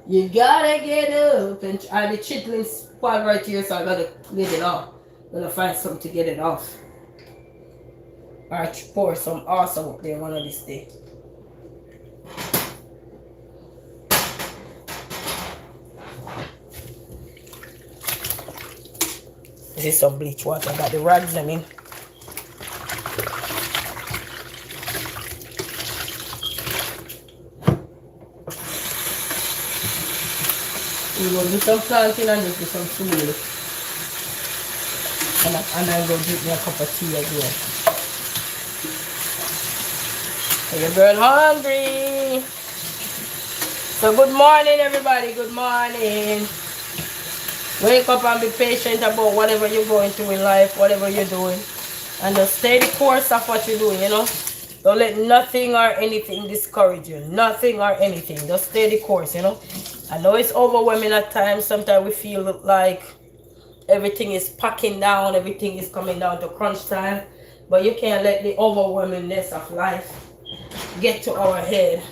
You gotta get up and the chitlin spot right here, so I gotta get it off. Gotta find something to get it off. Or pour some awesome up there one of these days. This is some bleach water. I got the rags in. We're going to do some planting and just do some smoothie. And I'm going to drink me a cup of tea as well. Are your girl hungry? So good morning, everybody. Good morning. Wake up and be patient about whatever you're going through in life, whatever you're doing. And just stay the course of what you're doing, you know. Don't let nothing or anything discourage you. Nothing or anything. Just stay the course, you know. I know it's overwhelming at times. Sometimes we feel like everything is packing down. Everything is coming down to crunch time. But you can't let the overwhelmingness of life get to our head.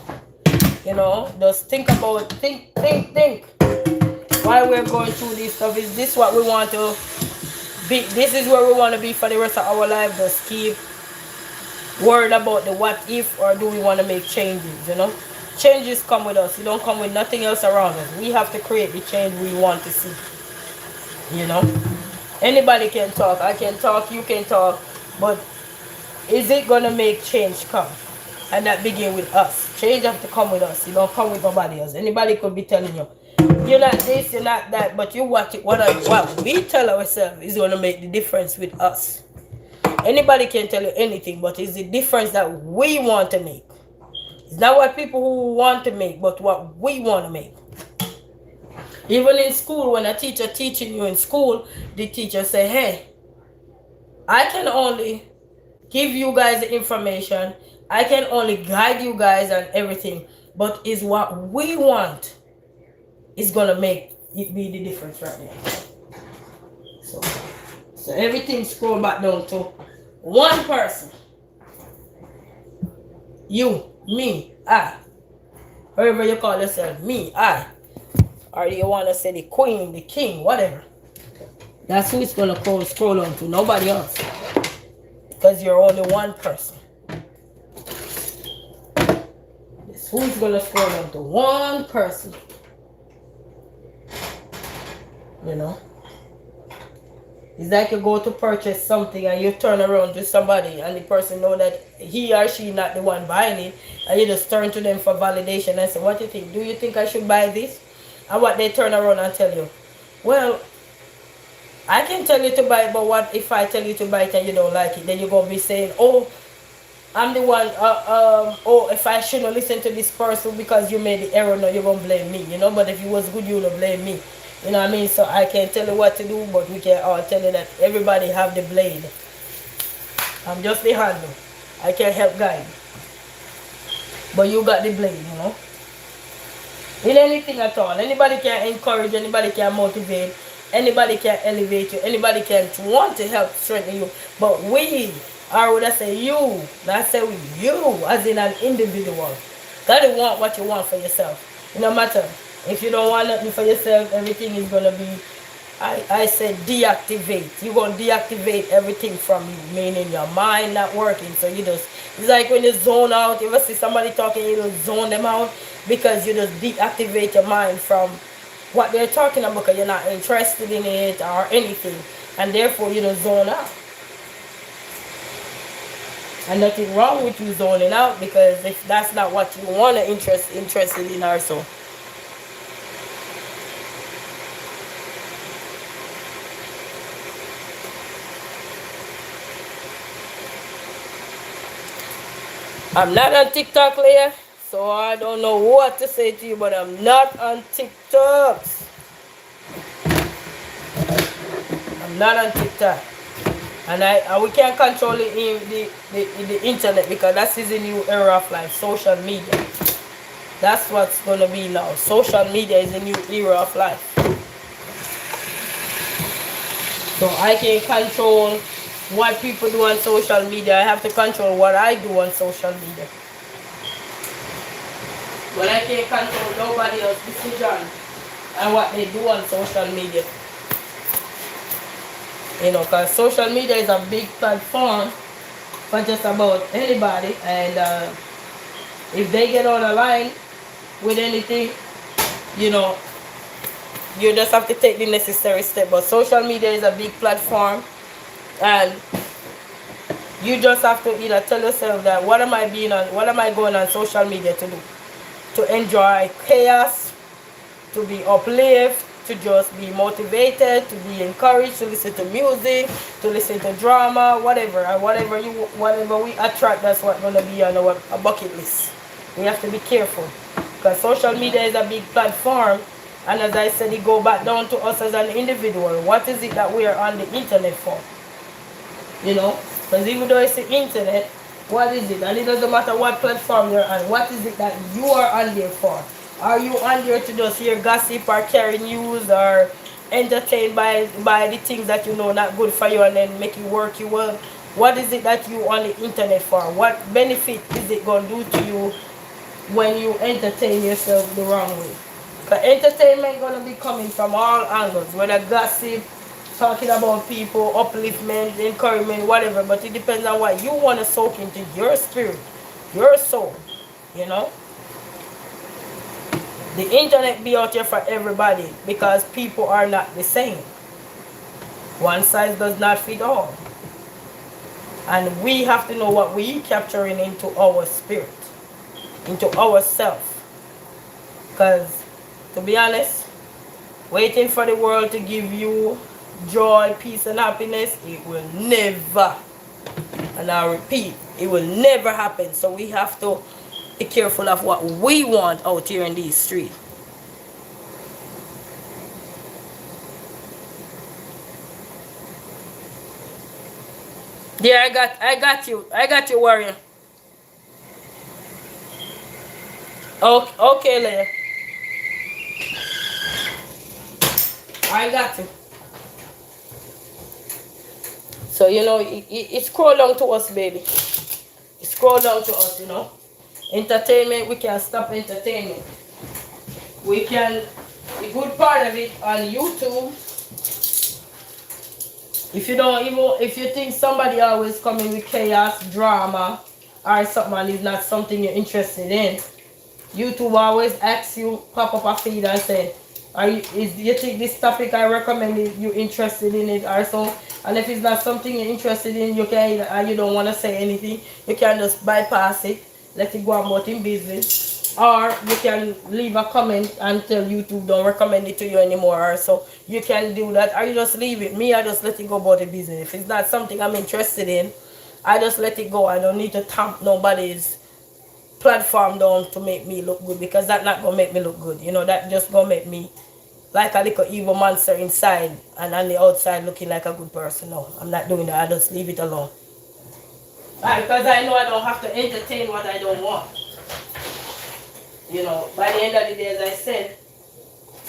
You know, just think about, think. While we're going through this stuff, is this what we want to be? This is where we want to be for the rest of our life. Just keep worried about the what if, or do we want to make changes, you know? Changes come with us. You don't come with nothing else around us. We have to create the change we want to see, you know? Anybody can talk. I can talk, you can talk, but is it going to make change come? And that begin with us. Change have to come with us. You don't come with nobody else. Anybody could be telling you, you're not this, you're not that, but you watch it. What we tell ourselves is going to make the difference with us. Anybody can tell you anything, but it's the difference that we want to make. It's not what people who want to make, but what we want to make. Even in school, when a teacher teaching you in school, the teacher say, hey, I can only give you guys the information. I can only guide you guys and everything, but is what we want is gonna make it be the difference right now. So everything scroll back down to one person. You, me, I. Whoever you call yourself, me, I. Or you want to say the queen, the king, whatever. That's who it's going to scroll on to, nobody else. Because you're only one person. It's who's going to scroll on to, one person. You know? It's like you go to purchase something and you turn around to somebody and the person know that he or she not the one buying it, and you just turn to them for validation and say, what do you think? Do you think I should buy this? And what they turn around and tell you? Well, I can tell you to buy it, but what if I tell you to buy it and you don't like it? Then you're going to be saying, oh, I'm the one, oh, if I shouldn't listen to this person because you made the error, no, you're going to blame me, you know? But if it was good, you would blame me. You know what I mean? So I can't tell you what to do, but we can all tell you that everybody have the blade. I'm just the handle. I can't help guide. But you got the blade, you know? In anything at all. Anybody can encourage, anybody can motivate, anybody can elevate you, anybody can want to help strengthen you. But we, or would I say you, not say we, you as in an individual, gotta want what you want for yourself. No matter. If you don't want nothing for yourself, everything is going to be, I said deactivate. You're going to deactivate everything from you, meaning your mind not working. So you just, it's like when you zone out, you ever see somebody talking, you just zone them out because you just deactivate your mind from what they're talking about because you're not interested in it or anything. And therefore you just zone out. And nothing wrong with you zoning out because if that's not what you want to interested in also. I'm not on TikTok, Leah, so I don't know what to say to you, but I'm not on TikTok. I'm not on TikTok. And we can't control the internet because that is the new era of life, social media. That's what's going to be now. Social media is the new era of life. So I can control what people do on social media. I have to control what I do on social media. But I can't control nobody else's decision and what they do on social media. You know, because social media is a big platform for just about anybody. And if they get on the line with anything, you know, you just have to take the necessary step. But social media is a big platform. And you just have to either tell yourself that what am I going on social media to do? To enjoy chaos, to be uplifted, to just be motivated, to be encouraged, to listen to music, to listen to drama, whatever. And whatever we attract, that's what's gonna be on our bucket list. We have to be careful. Because social media is a big platform, and as I said, it go back down to us as an individual. What is it that we are on the internet for? You know, because even though it's the internet, what is it? And it doesn't matter what platform you're on. What is it that you are on there for? Are you on there to just hear gossip or carry news or entertained by the things that you know not good for you and then make you work you well? What is it that you on the internet for? What benefit is it going to do to you when you entertain yourself the wrong way? Because entertainment is going to be coming from all angles, whether gossip, talking about people, upliftment, encouragement, whatever. But it depends on what you want to soak into your spirit, your soul, you know. The internet be out here for everybody because people are not the same. One size does not fit all. And we have to know what we capturing into our spirit, into ourself. Because, to be honest, waiting for the world to give you joy, peace, and happiness, it will never, and I repeat, it will never happen. So we have to be careful of what we want out here in these streets. Yeah, I got you, warrior. Okay, Leah. I got you. So, you know, it scroll down to us, baby. It scroll down to us, you know. Entertainment, we can stop entertainment. We can, the good part of it on YouTube, if you don't even, if you think somebody always coming with chaos, drama, or something and it's not something you're interested in, YouTube always asks you, pop up a feed and say, you think this topic I recommend it, you interested in it or so? And if it's not something you're interested in, you can, and you don't want to say anything, you can just bypass it, let it go about in business. Or you can leave a comment until YouTube don't recommend it to you anymore or so. You can do that, or you just leave it. Me, I just let it go about the business. If it's not something I'm interested in, I just let it go. I don't need to tamp nobody's platform down to make me look good, because that not gonna make me look good. You know, that just gonna make me like a little evil monster inside and on the outside looking like a good person. No, I'm not doing that. I just leave it alone. Because I know I don't have to entertain what I don't want. You know, by the end of the day, as I said,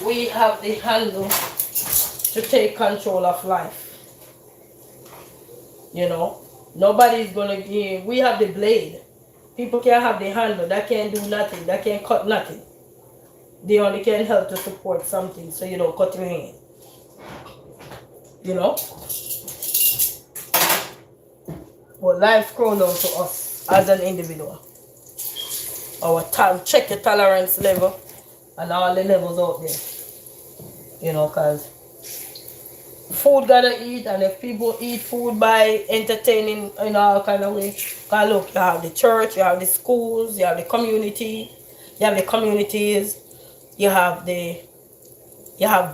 we have the handle to take control of life. You know, nobody's gonna give. We have the blade. People can't have the handle. That can't do nothing. That can't cut nothing. They only can help to support something so you don't cut your hand. You know? But life grown down to us as an individual. Our time, check your tolerance level and all the levels out there. You know, because food gotta eat, and if people eat food by entertaining in all kind of ways, because look, you have the church, you have the schools, you have the community, you have the communities, you have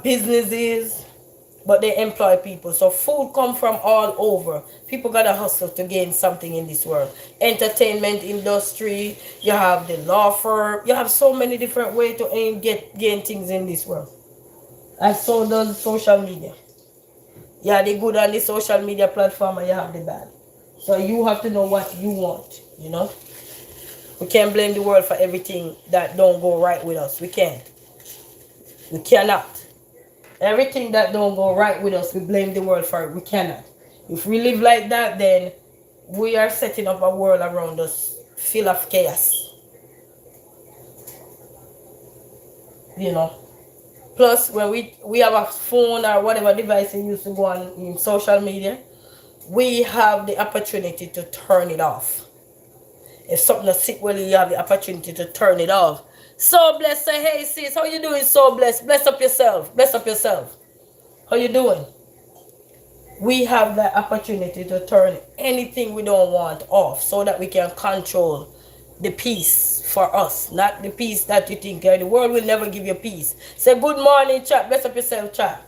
businesses, but they employ people. So food come from all over. People gotta hustle to gain something in this world. Entertainment industry, you have the law firm, you have so many different ways to gain things in this world. And so does social media. You have the good on the social media platform and you have the bad. So you have to know what you want, you know. We can't blame the world for everything that don't go right with us. We can't. We cannot. Everything that don't go right with us, we blame the world for it. We cannot. If we live like that, then we are setting up a world around us full of chaos. You know. Plus, when we have a phone or whatever device we use to go on in social media, we have the opportunity to turn it off. If something is sick, well, you have the opportunity to turn it off. So blessed, say, hey sis, how you doing? So blessed. Bless up yourself. Bless up yourself. How you doing? We have the opportunity to turn anything we don't want off so that we can control the peace for us, not the peace that you think. The world will never give you peace. Say good morning, chat. Bless up yourself, chat.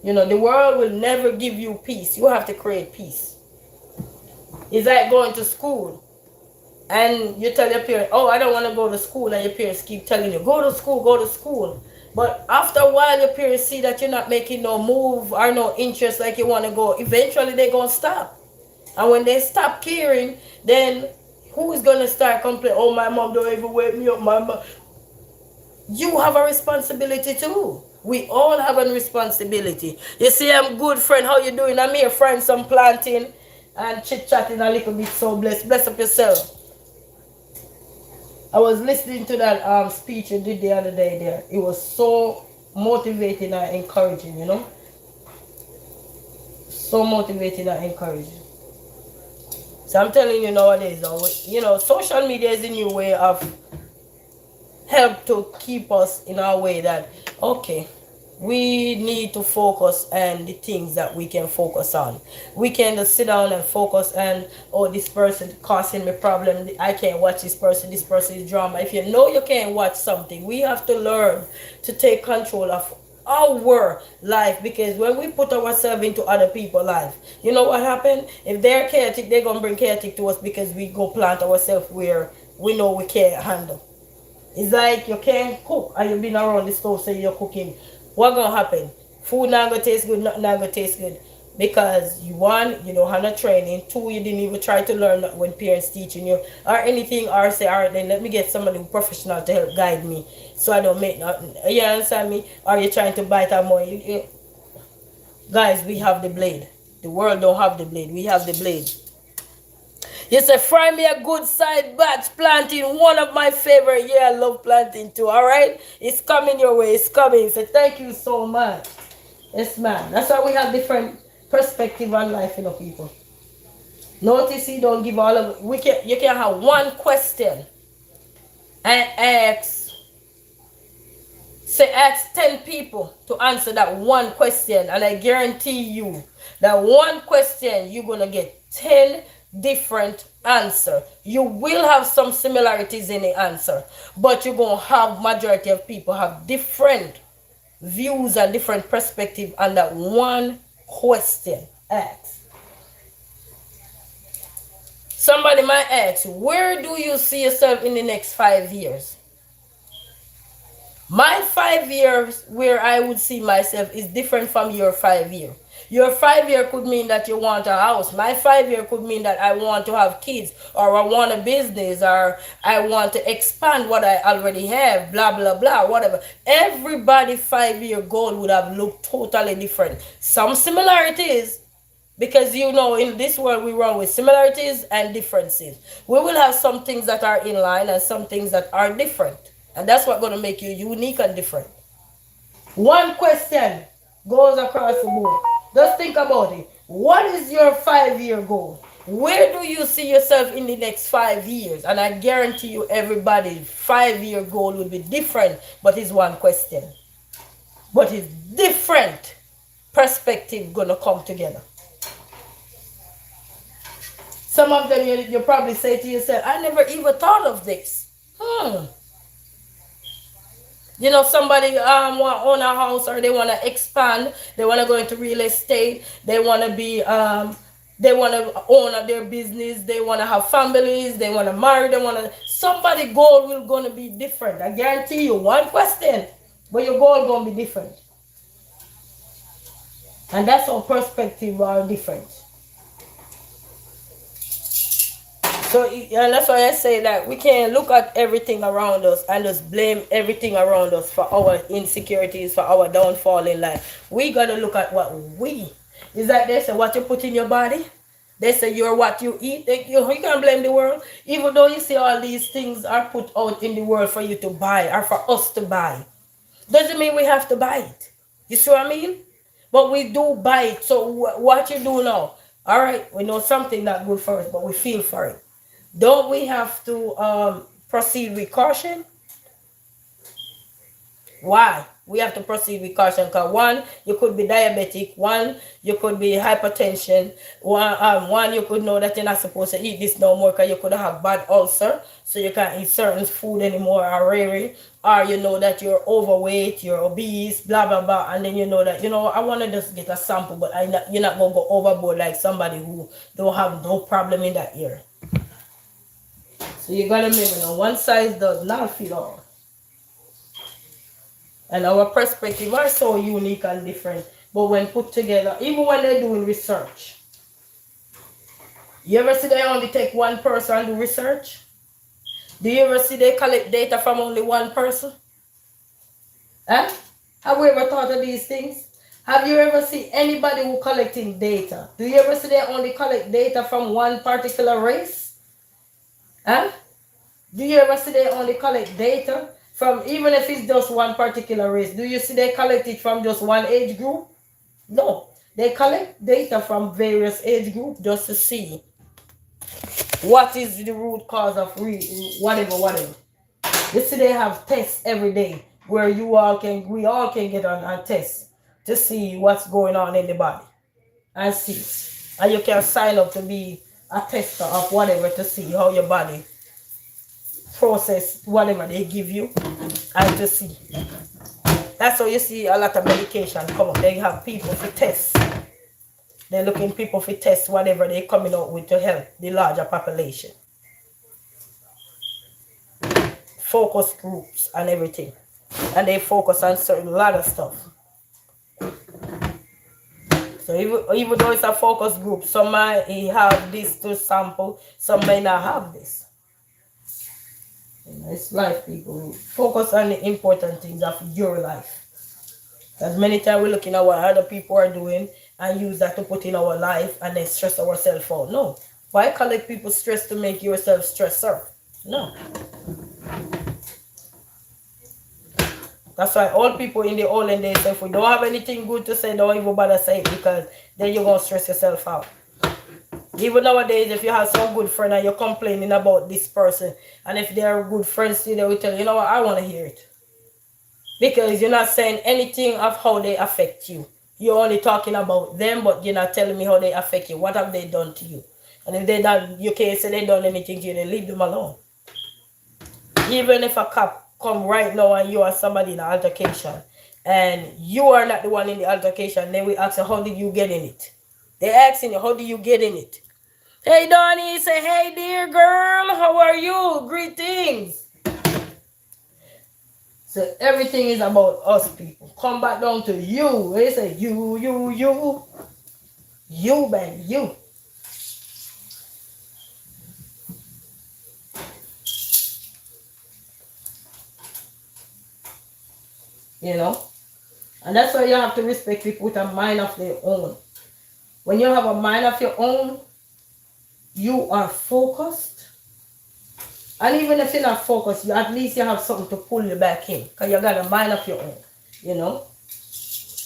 You know, the world will never give you peace. You have to create peace. It's like going to school and you tell your parents, oh, I don't want to go to school, and your parents keep telling you, go to school, go to school. But after a while, your parents see that you're not making no move or no interest like you want to go. Eventually, they're going to stop. And when they stop caring, then who is going to start complaining? Oh, my mom don't even wake me up. My mom. You have a responsibility too. We all have a responsibility. You see, I'm good, friend. How you doing? I'm here, friend. Some planting and chit-chatting a little bit. So bless up yourself. I was listening to that speech you did the other day there. It was so motivating and encouraging, you know. So motivating and encouraging. So I'm telling you nowadays, you know, social media is a new way of help to keep us in our way that, okay, we need to focus on the things that we can focus on. We can just sit down and focus on, oh, this person causing me problem. I can't watch this person is drama. If you know you can't watch something, we have to learn to take control of our life, because when we put ourselves into other people's life, you know what happened? If they're chaotic, they're going to bring chaotic to us because we go plant ourselves where we know we can't handle. It's like you can't cook and you've been around the stove saying you're cooking. What gonna happen? Food not gonna taste good, nothing not gonna taste good. Because one, you don't have no training. Two, you didn't even try to learn when parents teaching you or anything, or say, all right, then let me get somebody professional to help guide me so I don't make nothing. You understand me? Or you're trying to bite out more. Guys, we have the blade. The world don't have the blade. We have the blade. You say, fry me a good side batch planting, one of my favorite. Yeah, I love planting too. All right, it's coming your way. It's coming. So thank you so much. Yes, man. That's why we have different perspective on life, people. Notice you don't give all of. You can have one question and ask 10 people to answer that one question, and I guarantee you that one question you're gonna get 10 different answer. You will have some similarities in the answer, but you're gonna have majority of people have different views and different perspective on that one question asked. Somebody might ask, where do you see yourself in the next 5 years? My 5 years where I would see myself is different from your 5 year. Your 5 year could mean that you want a house. My 5 year could mean that I want to have kids, or I want a business, or I want to expand what I already have, blah, blah, blah, whatever. Everybody 5 year goal would have looked totally different. Some similarities, because in this world we run with similarities and differences. We will have some things that are in line and some things that are different. And that's what's going to make you unique and different. One question goes across the board. Just think about it. What is your 5 year goal? Where do you see yourself in the next 5 years? And I guarantee you everybody's 5 year goal will be different, but it's one question. But it's different perspective going to come together. Some of them you probably say to yourself, I never even thought of this. Somebody want to own a house, or they want to expand, they want to go into real estate, they want to be they want to own their business, they want to have families, they want to marry, somebody goal will going to be different. I guarantee you one question, but your goal going to be different. And that's how perspective are different. So that's why I say that we can't look at everything around us and just blame everything around us for our insecurities, for our downfall in life. We got to look at what is like they say, what you put in your body. They say you're what you eat. You can't blame the world. Even though you see all these things are put out in the world for you to buy, or for us to buy, doesn't mean we have to buy it. You see what I mean? But we do buy it. So what you do now? All right, we know something not good for us, but we feel for it. Don't we have to proceed with caution? Why? We have to proceed with caution because one, you could be diabetic. One, you could be hypertension. One, you could know that you're not supposed to eat this no more because you could have bad ulcer, so you can't eat certain food anymore, or you know that you're overweight, you're obese, blah blah blah, and then you know that I want to just get a sample, but you're not gonna go overboard like somebody who don't have no problem in that area. So you gotta remember, one size does not fit all. And our perspective are so unique and different. But when put together, even when they're doing research, you ever see they only take one person and do research? Do you ever see they collect data from only one person? Have we ever thought of these things? Have you ever seen anybody who collecting data? Do you ever see they only collect data from one particular race? Do you ever see they only collect data from, even if it's just one particular race, do you see they collect it from just one age group? No. They collect data from various age groups just to see what is the root cause of whatever. You see they have tests every day where we all can get on and test to see what's going on in the body and see. And you can sign up to be a tester of whatever to see how your body process whatever they give you and to see. That's how you see a lot of medication come up. They have people for tests. They're looking people for tests whatever they're coming out with to help the larger population. Focus groups and everything. And they focus on certain lot of stuff. So even though it's a focus group, some might have this to sample, some may not have this. It's life, people. Focus on the important things of your life. As many times we're looking at what other people are doing and use that to put in our life and then stress ourselves out. No. Why collect people's stress to make yourself stressor? No. That's why all people in the olden days, if we don't have anything good to say, don't even bother say it, because then you're going to stress yourself out. Even nowadays, if you have some good friend and you're complaining about this person, and if they're good friends to you, they will tell you, you know what, I want to hear it. Because you're not saying anything of how they affect you. You're only talking about them, but you're not telling me how they affect you. What have they done to you? And if they done, you can't say they done anything to you, then leave them alone. Even if a cop come right now and you are somebody in an altercation, and you are not the one in the altercation, then we ask you, how did you get in it? They're asking you, how did you get in it? Hey, Donnie, say, hey, dear girl, how are you? Greetings. So everything is about us, people. Come back down to you. They say, you. You, baby, you. You know? And that's why you have to respect people with a mind of their own. When you have a mind of your own, you are focused. And even if you're not focused, at least you have something to pull you back in. Because you got a mind of your own. You know?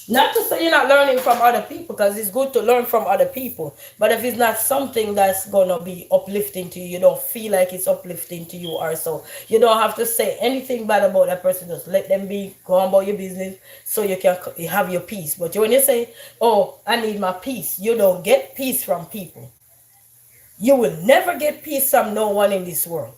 Not to say you're not learning from other people, because it's good to learn from other people. But if it's not something that's going to be uplifting to you, you don't feel like it's uplifting to you or so, you don't have to say anything bad about that person. Just let them be, go on about your business so you can have your peace. But when you say, oh, I need my peace, you don't get peace from people. You will never get peace from no one in this world.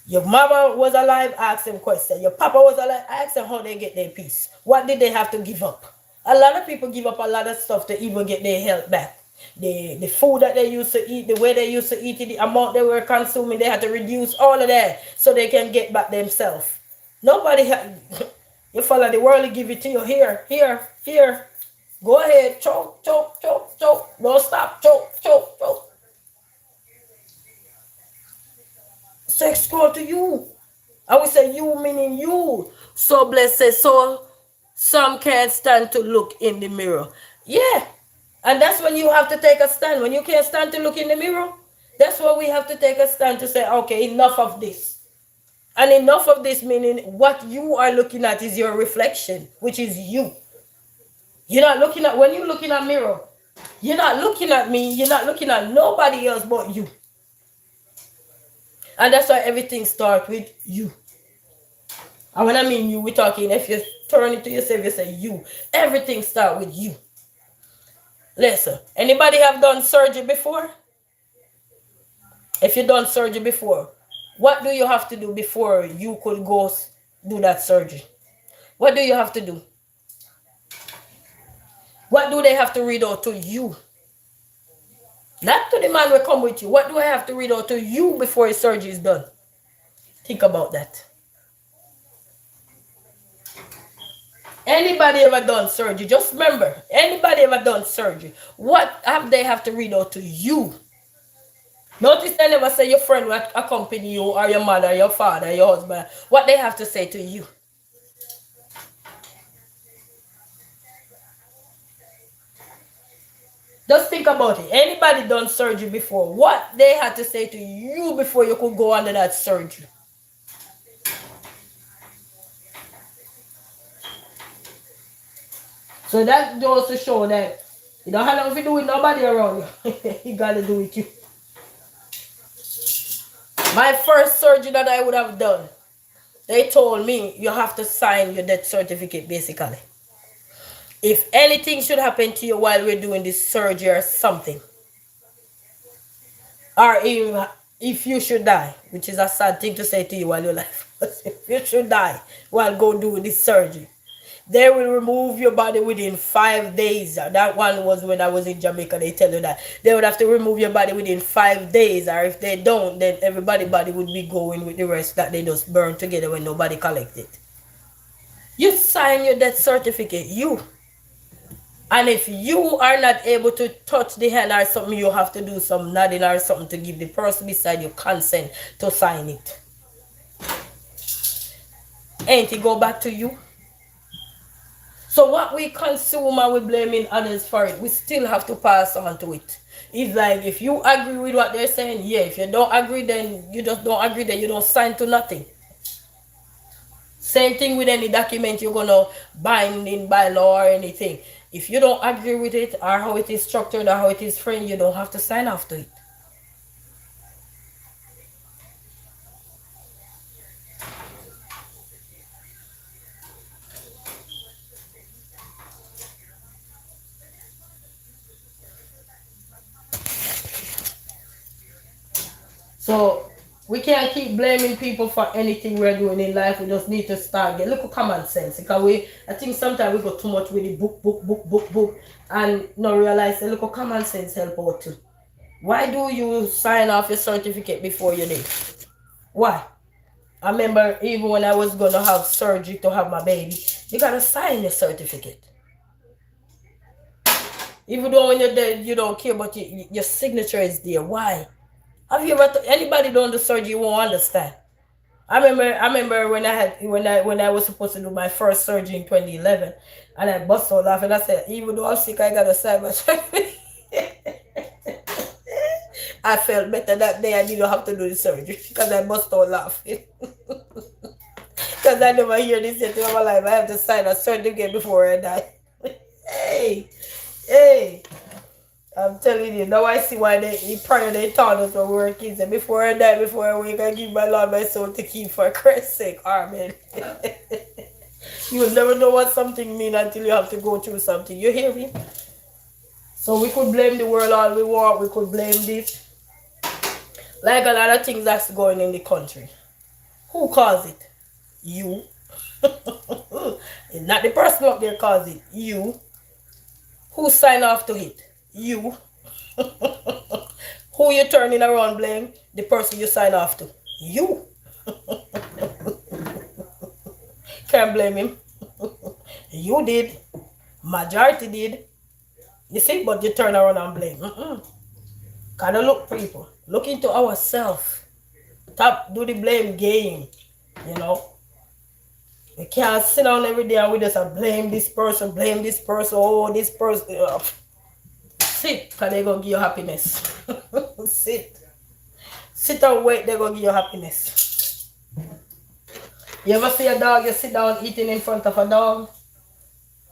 Your mama was alive, ask them questions. Your papa was alive, ask them how they get their peace. What did they have to give up? A lot of people give up a lot of stuff to even get their health back. The food that they used to eat, the way they used to eat it, the amount they were consuming, they had to reduce all of that so they can get back themselves. Nobody you follow the world, give it to you. Here. Go ahead, choke. Don't stop, choke. Sex go to you. I would say you meaning you. So blessed, so some can't stand to look in the mirror. Yeah. And that's when you have to take a stand. When you can't stand to look in the mirror, that's when we have to take a stand to say, okay, enough of this. And enough of this meaning what you are looking at is your reflection, which is you. You're not looking at, when you're looking at mirror, you're not looking at me, you're not looking at nobody else but you. And that's why everything starts with you. And when I mean you, we're talking, if you turn it to yourself, you say you. Everything starts with you. Listen, anybody have done surgery before? If you done surgery before, what do you have to do before you could go do that surgery? What do you have to do? What do they have to read out to you? Not to the man will come with you. What do I have to read out to you before his surgery is done? Think about that. Anybody ever done surgery? Just remember, anybody ever done surgery? What have they have to read out to you? Notice they never say your friend will accompany you, or your mother, your father, your husband. What they have to say to you. Just think about it. Anybody done surgery before? What they had to say to you before you could go under that surgery? So that goes to show that you don't have nothing to do with nobody around you. You gotta do it you. My first surgery that I would have done, they told me you have to sign your death certificate basically. If anything should happen to you while we're doing this surgery or something, or if you should die, which is a sad thing to say to you while you're alive, if you should die while go do this surgery, they will remove your body within 5 days. That one was when I was in Jamaica. They tell you that they would have to remove your body within 5 days, or if they don't, then everybody's body would be going with the rest that they just burn together when nobody collect it. You sign your death certificate, you. And if you are not able to touch the hand or something, you have to do some nodding or something to give the person beside you consent to sign it. Ain't it go back to you? So what we consume and we blaming others for it, we still have to pass on to it. It's like if you agree with what they're saying, yeah. If you don't agree, then you just don't agree. Then you don't sign to nothing. Same thing with any document you're gonna bind in by law or anything. If you don't agree with it or how it is structured or how it is framed, you don't have to sign off to it. So we can't keep blaming people for anything we're doing in life. We just need to start get look at common sense. Because I think sometimes we go too much with the book, and not realize that look at common sense help out too. Why do you sign off your certificate before you did? Why? I remember even when I was gonna have surgery to have my baby, you gotta sign your certificate. Even though when you're dead, you don't care, but your signature is there. Why? Have you ever anybody done the surgery you won't understand? I remember when I was supposed to do my first surgery in 2011, and I bust out laughing. I said, even though I'm sick, I gotta sign my certificate. I felt better that day. I didn't have to do the surgery because I bust out laughing. Because I never hear this yet in my life. I have to sign a certificate before I die. Hey, hey. I'm telling you, now I see why prior they taught us when we were kids. And before I die, before I wake, I give my Lord my soul to keep for Christ's sake. Amen. You will never know what something means until you have to go through something. You hear me? So we could blame the world all we want. We could blame this. Like a lot of things that's going in the country. Who caused it? You. It's not the person up there caused it. You. Who signed off to it? You. Who you turning around blame? The person you sign off to. You. Can't blame him. You did. Majority did. You see, but you turn around and blame. Gotta look, people. Look into ourselves. Stop do the blame game. You know. We can't sit down every day and we just blame this person, oh, this person. Sit, because they're going to give you happiness. Sit. Sit and wait, they're going to give you happiness. You ever see a dog, you sit down eating in front of a dog,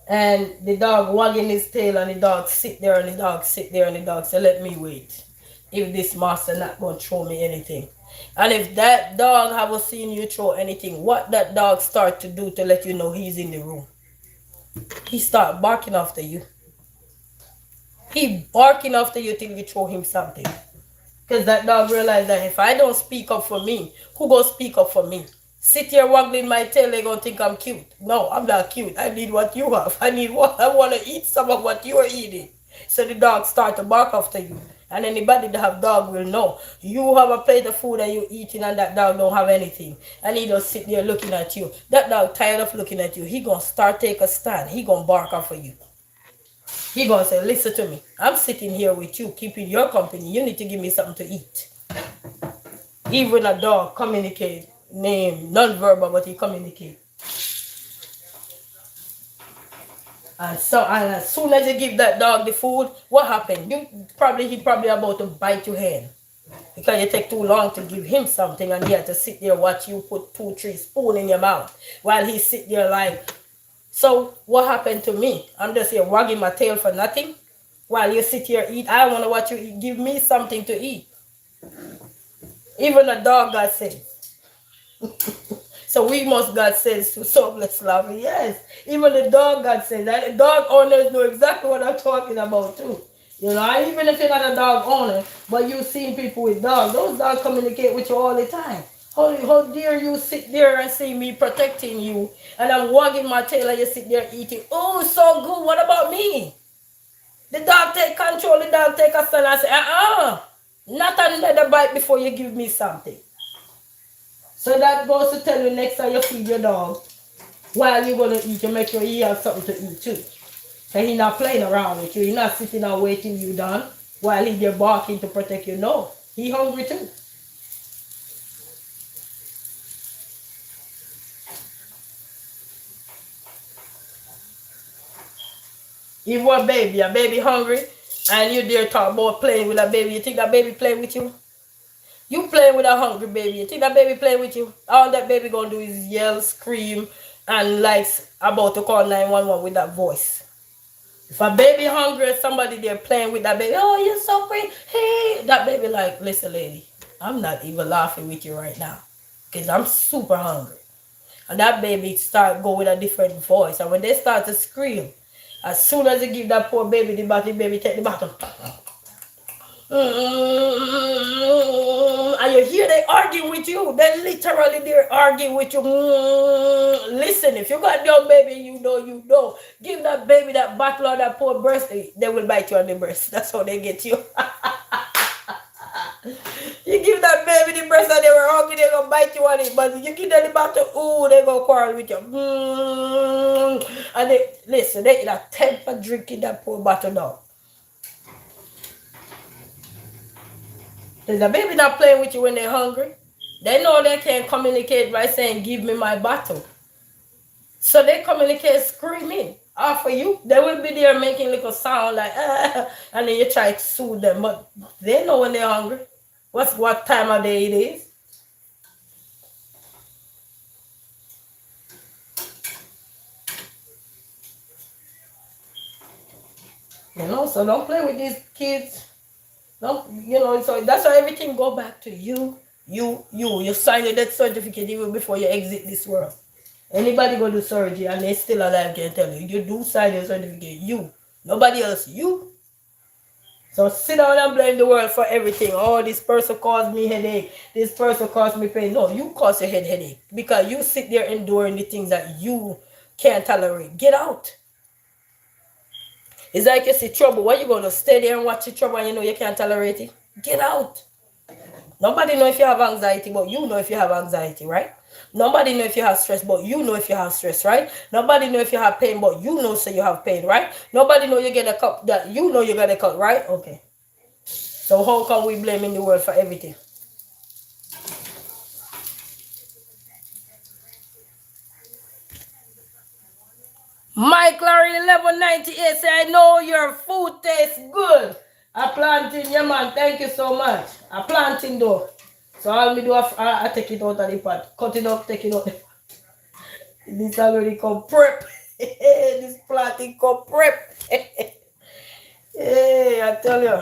and the dog wagging his tail, and the dog sit there, and the dog sit there, and the dog say, let me wait. If this master not going to throw me anything. And if that dog haven't seen you throw anything, what that dog start to do to let you know he's in the room? He start barking after you. He barking after you till you throw him something. Because that dog realized that if I don't speak up for me, who gonna speak up for me? Sit here waggling my tail, they gonna think I'm cute. No, I'm not cute. I need what you have. I want to eat some of what you are eating. So the dog start to bark after you. And anybody that have dog will know. You have a plate of food that you eating and that dog don't have anything. And he just sit there looking at you. That dog tired of looking at you. He gonna start take a stand. He gonna bark after you. He gonna say, listen to me. I'm sitting here with you, keeping your company. You need to give me something to eat. Even a dog communicate. Name, non-verbal, but he communicate. And so, and as soon as you give that dog the food, what happened? He probably about to bite your hand. Because you take too long to give him something and he had to sit there watch you put 2-3 spoons in your mouth while he sit there like. So what happened to me? I'm just here wagging my tail for nothing while you sit here eat. I want to watch you eat. Give me something to eat. Even a dog got sense. So we must got sense to so let's love it. Yes. Even the dog got sense. The dog owners know exactly what I'm talking about too. You know, even if you're not a dog owner, but you've seen people with dogs, those dogs communicate with you all the time. How dare you sit there and see me protecting you, and I'm wagging my tail and you sit there eating. Oh, so good. What about me? The dog take control, the dog take a stand and say, not another bite before you give me something. So that goes to tell you next time you feed your dog, while you're going to eat, you make sure he has something to eat too. So he's not playing around with you. He's not sitting and waiting you done while he's there barking to protect you. No, he hungry too. If a baby hungry, And you dare talk about playing with a baby. You think that baby playing with you? You playing with a hungry baby. You think that baby playing with you? All that baby gonna do is yell, scream, and like about to call 911 with that voice. If a baby hungry, somebody there playing with that baby, oh, you're so pretty. Hey, that baby like, listen, lady, I'm not even laughing with you right now. Because I'm super hungry. And that baby start go with a different voice. And when they start to scream, as soon as you give that poor baby the bottle, the baby take the bottle. And you hear they arguing with you. They literally they're arguing with you. Listen, if you got young baby, you know. Give that baby that bottle or that poor breast, they will bite you on the breast. That's how they get you. You give that baby the breast and they were hungry, they gonna bite you on it. But you give them the bottle, ooh, they gonna quarrel with you. And they listen, they eat a 10 for drinking that poor bottle now. There's a baby not playing with you when they're hungry. They know they can't communicate by saying, give me my bottle. So they communicate screaming. After you, they will be there making little sound like, and then you try to soothe them. But they know when they're hungry. What time of day it is. You know, so don't play with these kids. Don't, you know, so that's why everything go back to you. You sign your death certificate even before you exit this world. Anybody go do surgery and they still alive can tell you. You do sign your certificate. You. Nobody else. You. So sit down and blame the world for everything. Oh, this person caused me headache. This person caused me pain. No, you cause your headache. Because you sit there enduring the things that you can't tolerate. Get out. It's like you see trouble. Why you going to stay there and watch the trouble and you know you can't tolerate it? Get out. Nobody know if you have anxiety, but you know if you have anxiety, right? Nobody know if you have stress, but you know if you have stress, right? Nobody know if you have pain, but you know so you have pain, right? Nobody know you get a cut that you know you get a cut, right? Okay. So how come we blaming the world for everything? Mike Larry 1198 say, I know your food tastes good. I planting, yeah man, thank you so much. I planting though. So all me do, I take it out of the pot. Cut it up, take it out. This already come prep. This planting come prep. Hey, I tell you.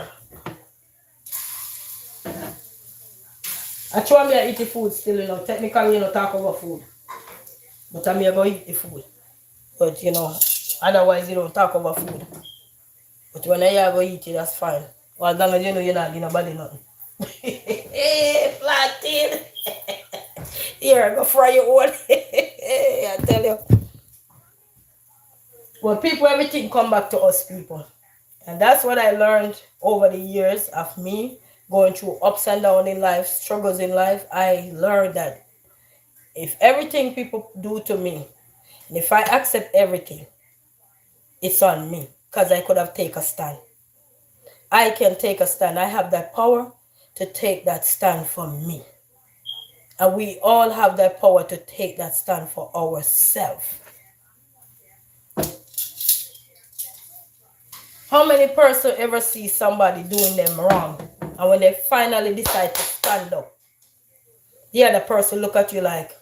I try me to eat the food still, you know. Technically, you know, talk about food. But I'm going to eat the food. But, you know, otherwise, you don't talk about food. But when I go eat it, that's fine. Well, as long as you know you're not giving nobody nothing. Hey, planting. Here, go fry your own. I tell you. Well, people, everything come back to us, people. And that's what I learned over the years of me going through ups and downs in life, struggles in life. I learned that if everything people do to me, and if I accept everything, it's on me. Because I could have taken a stand. I can take a stand. I have that power to take that stand for me. And we all have that power to take that stand for ourselves. How many persons ever see somebody doing them wrong? And when they finally decide to stand up, the other person look at you like,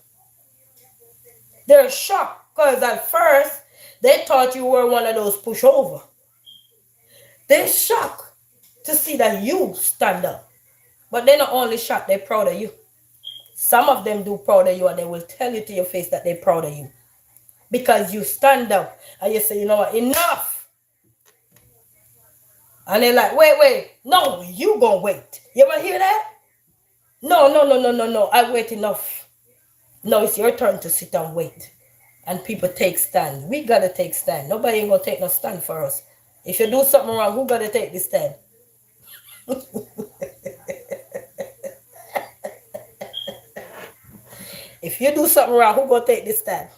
they're shocked. Because at first, they thought you were one of those pushover. They're shocked to see that you stand up. But they're not only shocked, they're proud of you. Some of them do proud of you and they will tell you to your face that they're proud of you. Because you stand up and you say, you know what, enough. And they're like, wait. No, you gonna wait. You ever hear that? No. I wait enough. No, it's your turn to sit and wait. And people take stand. We gotta take stand. Nobody ain't gonna take no stand for us. If you do something wrong, who gotta take this stand? If you do something wrong, who gonna take this stand?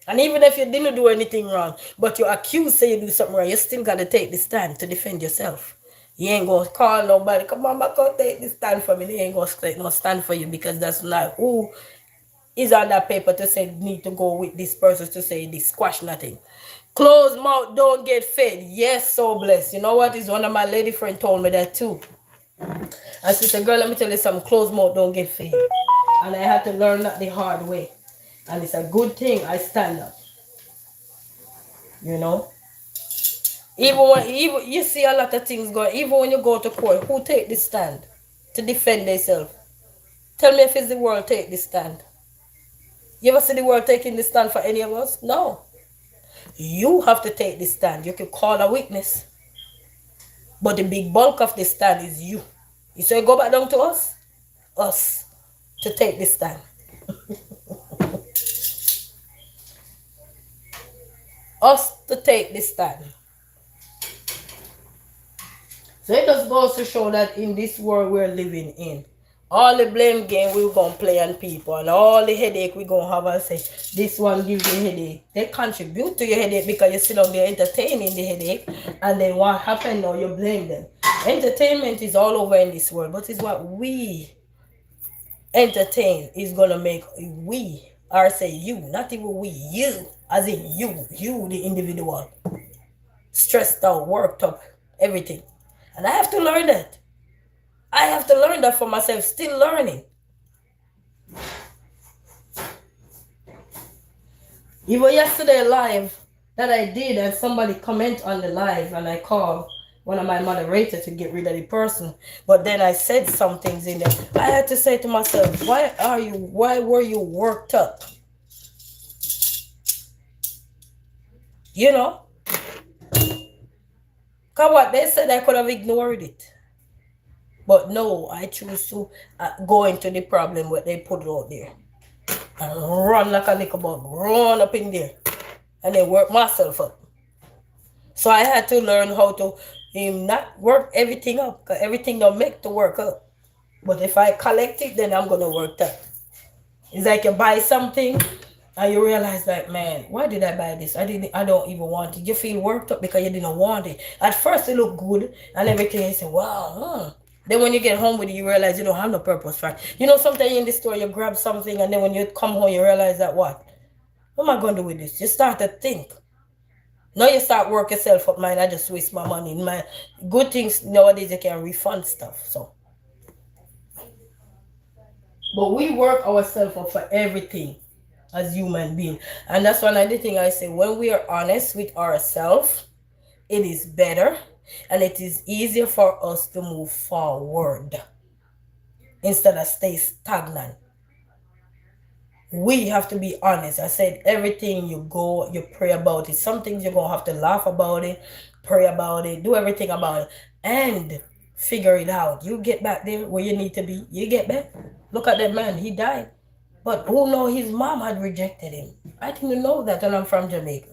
And even if you didn't do anything wrong, but you're accused say you do something wrong, you still gotta take the stand to defend yourself. You ain't gonna call nobody, come on, back out, take this stand for me. They ain't gonna take no stand for you because that's not who is on that paper to say need to go with this person to say this, squash nothing. Closed mouth don't get fed. Yes, so blessed. You know what? Is one of my lady friend told me that too. I said, girl, let me tell you something. Closed mouth don't get fed. And I had to learn that the hard way. And it's a good thing I stand up. You know? Even you see a lot of things going, even when you go to court, who take the stand to defend themselves? Tell me if it's the world take the stand. You ever see the world taking the stand for any of us? No. You have to take the stand. You can call a witness. But the big bulk of the stand is you. You say go back down to us? Us. To take the stand. Us to take the stand. So it just goes to show that in this world we're living in, all the blame game we're going to play on people and all the headache we're going to have and say, this one gives you headache. They contribute to your headache because you sit down there entertaining the headache, and then what happened now, you blame them. Entertainment is all over in this world, but it's what we entertain is going to make we, or say you, not even we, you, as in you the individual, stressed out, worked up, everything. And I have to learn that. I have to learn that for myself, still learning. Even yesterday live that I did, and somebody comment on the live, and I called one of my moderators to get rid of the person. But then I said some things in there. I had to say to myself, why were you worked up? You know? Because what they said, I could have ignored it. But no, I choose to go into the problem what they put out there. And run like a little bug. Run up in there. And then work myself up. So I had to learn how to not work everything up. Because everything don't make to work up. But if I collect it, then I'm going to work that. It's like you buy something and you realize like, man, why did I buy this? I don't even want it. You feel worked up because you didn't want it. At first it looked good and everything. You say, wow, Then when you get home with it, you realize you don't have no purpose for it. You know, sometimes in the store you grab something and then when you come home you realize that what am I going to do with this? You start to think. Now you start work yourself up, man. I just waste my money. My good things nowadays you can refund stuff. So, but we work ourselves up for everything as human beings, and that's one of the things I say. When we are honest with ourselves, it is better and it is easier for us to move forward instead of stay stagnant. We have to be honest. I said everything you go, you pray about it. Some things you're going to have to laugh about it, pray about it, do everything about it, and figure it out. You get back there where you need to be. You get back. Look at that man. He died. But who knows his mom had rejected him? I didn't know that when I'm from Jamaica.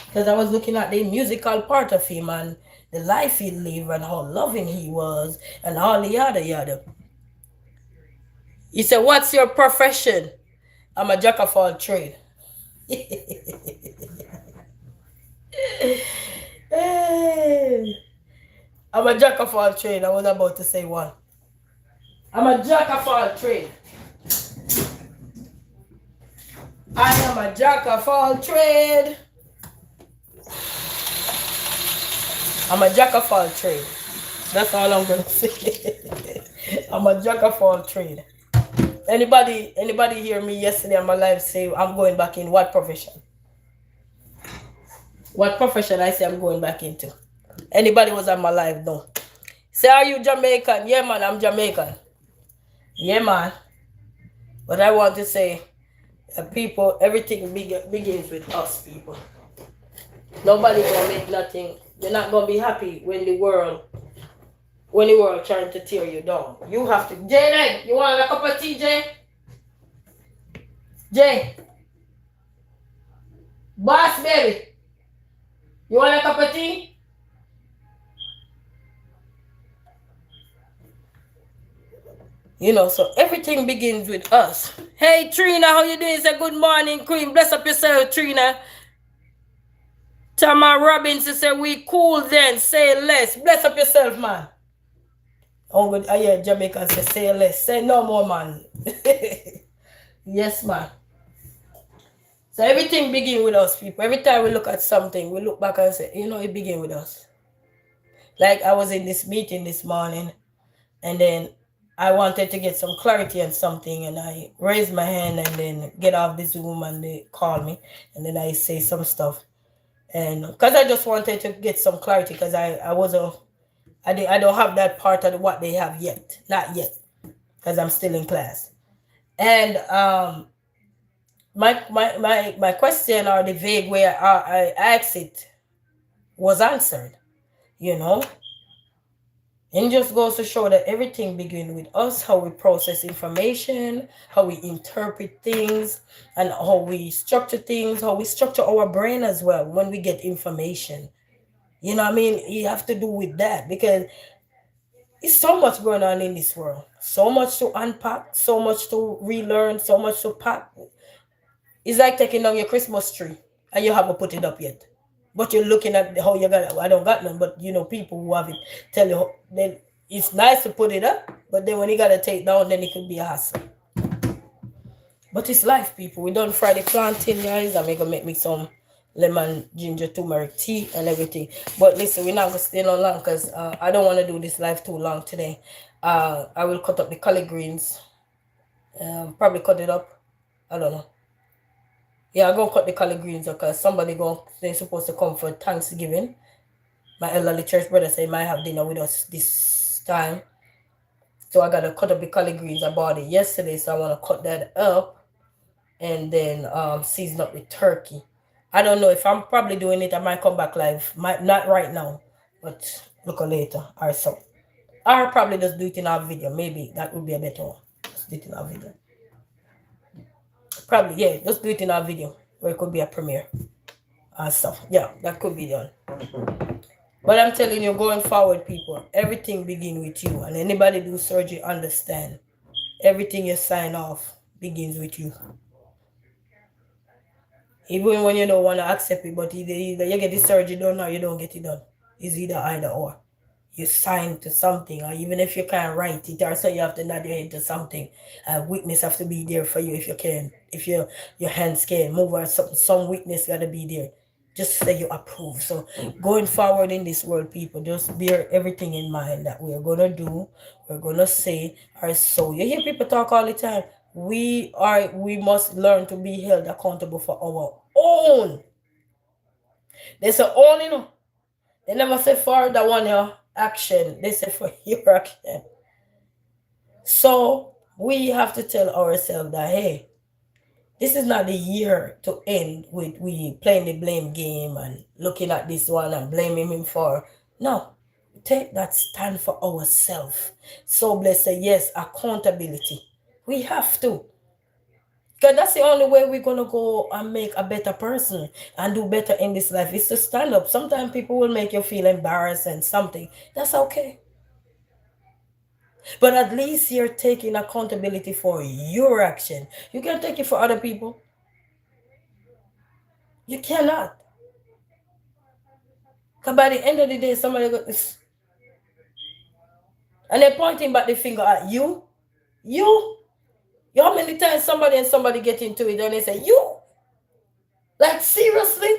Because I was looking at the musical part of him and the life he lived and how loving he was and all the yada. He said, what's your profession? I'm a jack of all trade. I'm a jack of all trade. I was about to say one. I'm a jack of all trade. I am a jack of all trade. I'm a jack of all trade. That's all I'm going to say. I'm a jack of all trade. Anybody hear me yesterday on my live say I'm going back in what profession? What profession I say I'm going back into? Anybody was on my live? No. Say, are you Jamaican? Yeah, man, I'm Jamaican. Yeah, man. But I want to say, people, everything begins with us, people. Nobody gonna make nothing. You're not gonna be happy when the world trying to tear you down. You have to. Jay, you want a cup of tea, Jay? Jay. Boss, baby. You want a cup of tea? You know, so everything begins with us. Hey, Trina, how you doing? Say good morning, Queen. Bless up yourself, Trina. Tamar Robbins said, we cool then, say less. Bless up yourself, man. Oh, good. Yeah, Jamaican say less. Say no more, man. Yes, man. So everything begin with us, people. Every time we look at something, we look back and say, it begin with us. Like I was in this meeting this morning, and then I wanted to get some clarity on something, and I raised my hand and then get off the Zoom, and they call me, and then I say some stuff, and because I just wanted to get some clarity, because I was a I don't have that part of what they have yet, not yet, because I'm still in class, and my question, or the vague way I asked it, was answered, you know. And it just goes to show that everything begins with us, how we process information, how we interpret things, and how we structure things, how we structure our brain as well when we get information. You know what I mean? You have to do with that, because it's so much going on in this world. So much to unpack, so much to relearn, so much to pack. It's like taking down your Christmas tree and you haven't put it up yet. But you're looking at how you got it. I don't got none, but people who have it tell you then it's nice to put it up, but then when you gotta take down, then it could be a hassle. But it's life, people. We done Friday planting, guys. I'm gonna make me some lemon ginger turmeric tea and everything. But listen, we're not gonna stay on long, because I don't want to do this live too long today. I will cut up the collard greens. Probably cut it up. I don't know. Yeah, I'm gonna cut the collard greens up, because they're supposed to come for Thanksgiving. My elderly church brother say might have dinner with us this time. So I gotta cut up the collard greens. I bought it yesterday, so I wanna cut that up and then season up with turkey. I don't know if I'm probably doing it. I might come back live. Might not right now, but look later or so. Or probably just do it in our video. Maybe that would be a better one. Just do it in our video. Probably, yeah, just do it in our video, where it could be a premiere and stuff. Yeah, that could be done. But I'm telling you, going forward, people, everything begin with you. And anybody do surgery understand. Everything you sign off begins with you. Even when you don't want to accept it, but either you get the surgery done or you don't get it done. It's either or. You sign to something, or even if you can't write it, or so you have to nod your head to something. A witness have to be there for you if you can. If your hands can move, or some witness got to be there. Just say you approve. So going forward in this world, people, just bear everything in mind that we're going to do, we're going to say, or so. You hear people talk all the time. We must learn to be held accountable for our own. They say own, They never say for the one your action. They say for your action. So we have to tell ourselves that, hey, this is not the year to end with we playing the blame game and looking at this one and blaming him for. No, take that stand for ourselves. So blessed say, yes, accountability. We have to. Because that's the only way we're going to go and make a better person and do better in this life, is to stand up. Sometimes people will make you feel embarrassed and something. That's okay. But at least you're taking accountability for your action. You can't take it for other people. You cannot. Because by the end of the day, somebody got this. And they're pointing back the finger at you. You. How many times somebody get into it and they say, you? Like, seriously?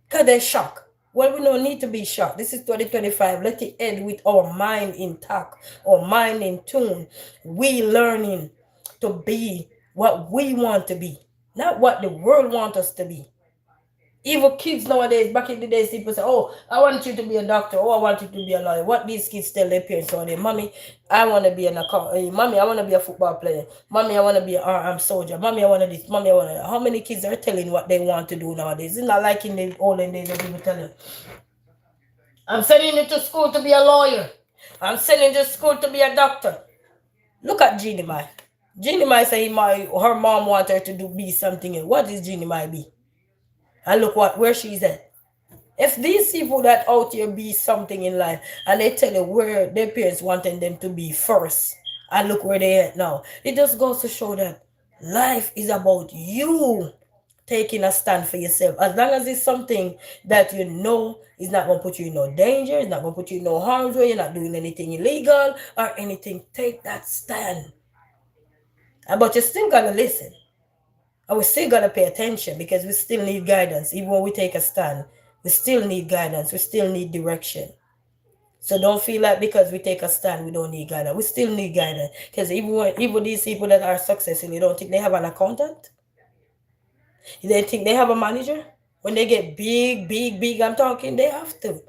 Because they're shocked. Well, we don't need to be shocked. This is 2025. Let it end with our mind intact, our mind in tune. We learning to be what we want to be, not what the world wants us to be. Even kids nowadays, back in the days, people say, oh, I want you to be a doctor. Oh, I want you to be a lawyer. What these kids tell their parents all day, mommy, I want to be an accountant. Mommy, I want to be a football player. Mommy, I want to be an armed soldier. Mommy, I want to this. Mommy, I want to. How many kids are telling what they want to do nowadays? It's not like in the olden days that people tell you, I'm sending you to school to be a lawyer. I'm sending you to school to be a doctor. Look at Jeannie Mai. Jeannie Mai say her mom want her to be something else. What is Jeannie Mai be? And look where she's at. If these people that out here be something in life and they tell you where their parents wanted them to be first, and look where they at now, it just goes to show that life is about you taking a stand for yourself. As long as it's something that you know is not going to put you in no danger, it's not going to put you in no harm's way, you're not doing anything illegal or anything, take that stand. But you still got to listen. And we still gotta pay attention because we still need guidance. Even when we take a stand, we still need guidance. We still need direction. So don't feel like because we take a stand, we don't need guidance. We still need guidance. Because even these people that are successful, you don't think they have an accountant? You don't think they have a manager? When they get big, big, big, I'm talking, they have to.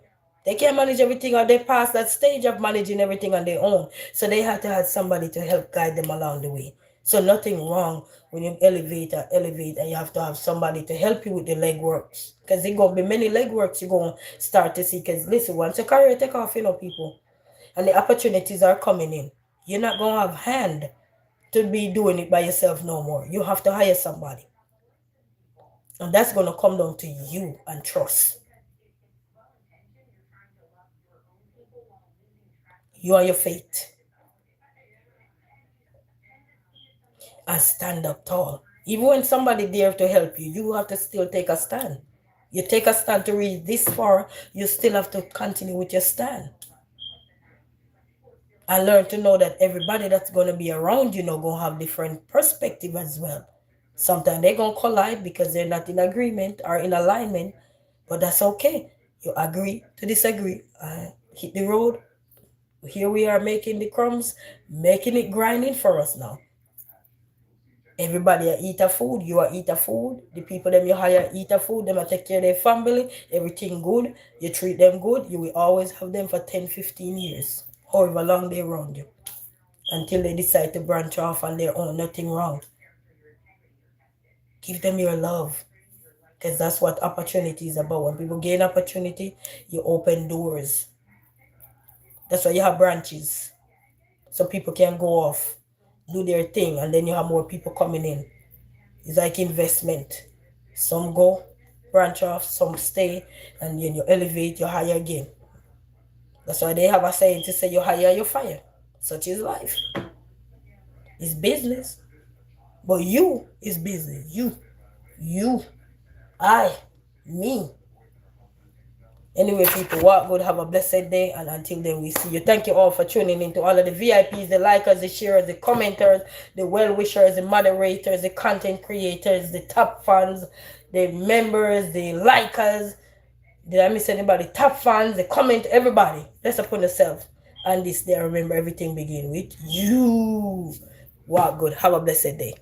They can't manage everything or they pass that stage of managing everything on their own. So they have to have somebody to help guide them along the way. So nothing wrong when you elevate and you have to have somebody to help you with the legworks. Because there's going to be many legworks you're going to start to see. Because listen, once your career take off, people, and the opportunities are coming in, you're not going to have hand to be doing it by yourself no more. You have to hire somebody. And that's going to come down to you and trust. You are your faith. And stand up tall. Even when somebody there to help you, you have to still take a stand. You take a stand to reach this far, you still have to continue with your stand. And learn to know that everybody that's going to be around you going to have different perspective as well. Sometimes they're going to collide because they're not in agreement or in alignment, but that's okay. You agree to disagree. Hit the road. Here we are making the crumbs, making it grinding for us now. Everybody eat a food, you eat a food. The people them you hire eat a food, them take care of their family, everything good. You treat them good, you will always have them for 10, 15 years. However long they around you. Until they decide to branch off on their own, nothing wrong. Give them your love. Because that's what opportunity is about. When people gain opportunity, you open doors. That's why you have branches. So people can go off, do their thing, and then you have more people coming in. It's like investment. Some go, branch off, some stay, and then you elevate, you hire again. That's why they have a saying to say you hire, you fire. Such is life. It's business. But you is business. You, I, me. Anyway, people, walk good, have a blessed day, and until then, we see you. Thank you all for tuning in to all of the VIPs, the likers, the sharers, the commenters, the well-wishers, the moderators, the content creators, the top fans, the members, the likers. Did I miss anybody? Top fans, the comment, everybody. Let's upon yourself. And this day, remember, everything begin with you. Walk good. Have a blessed day.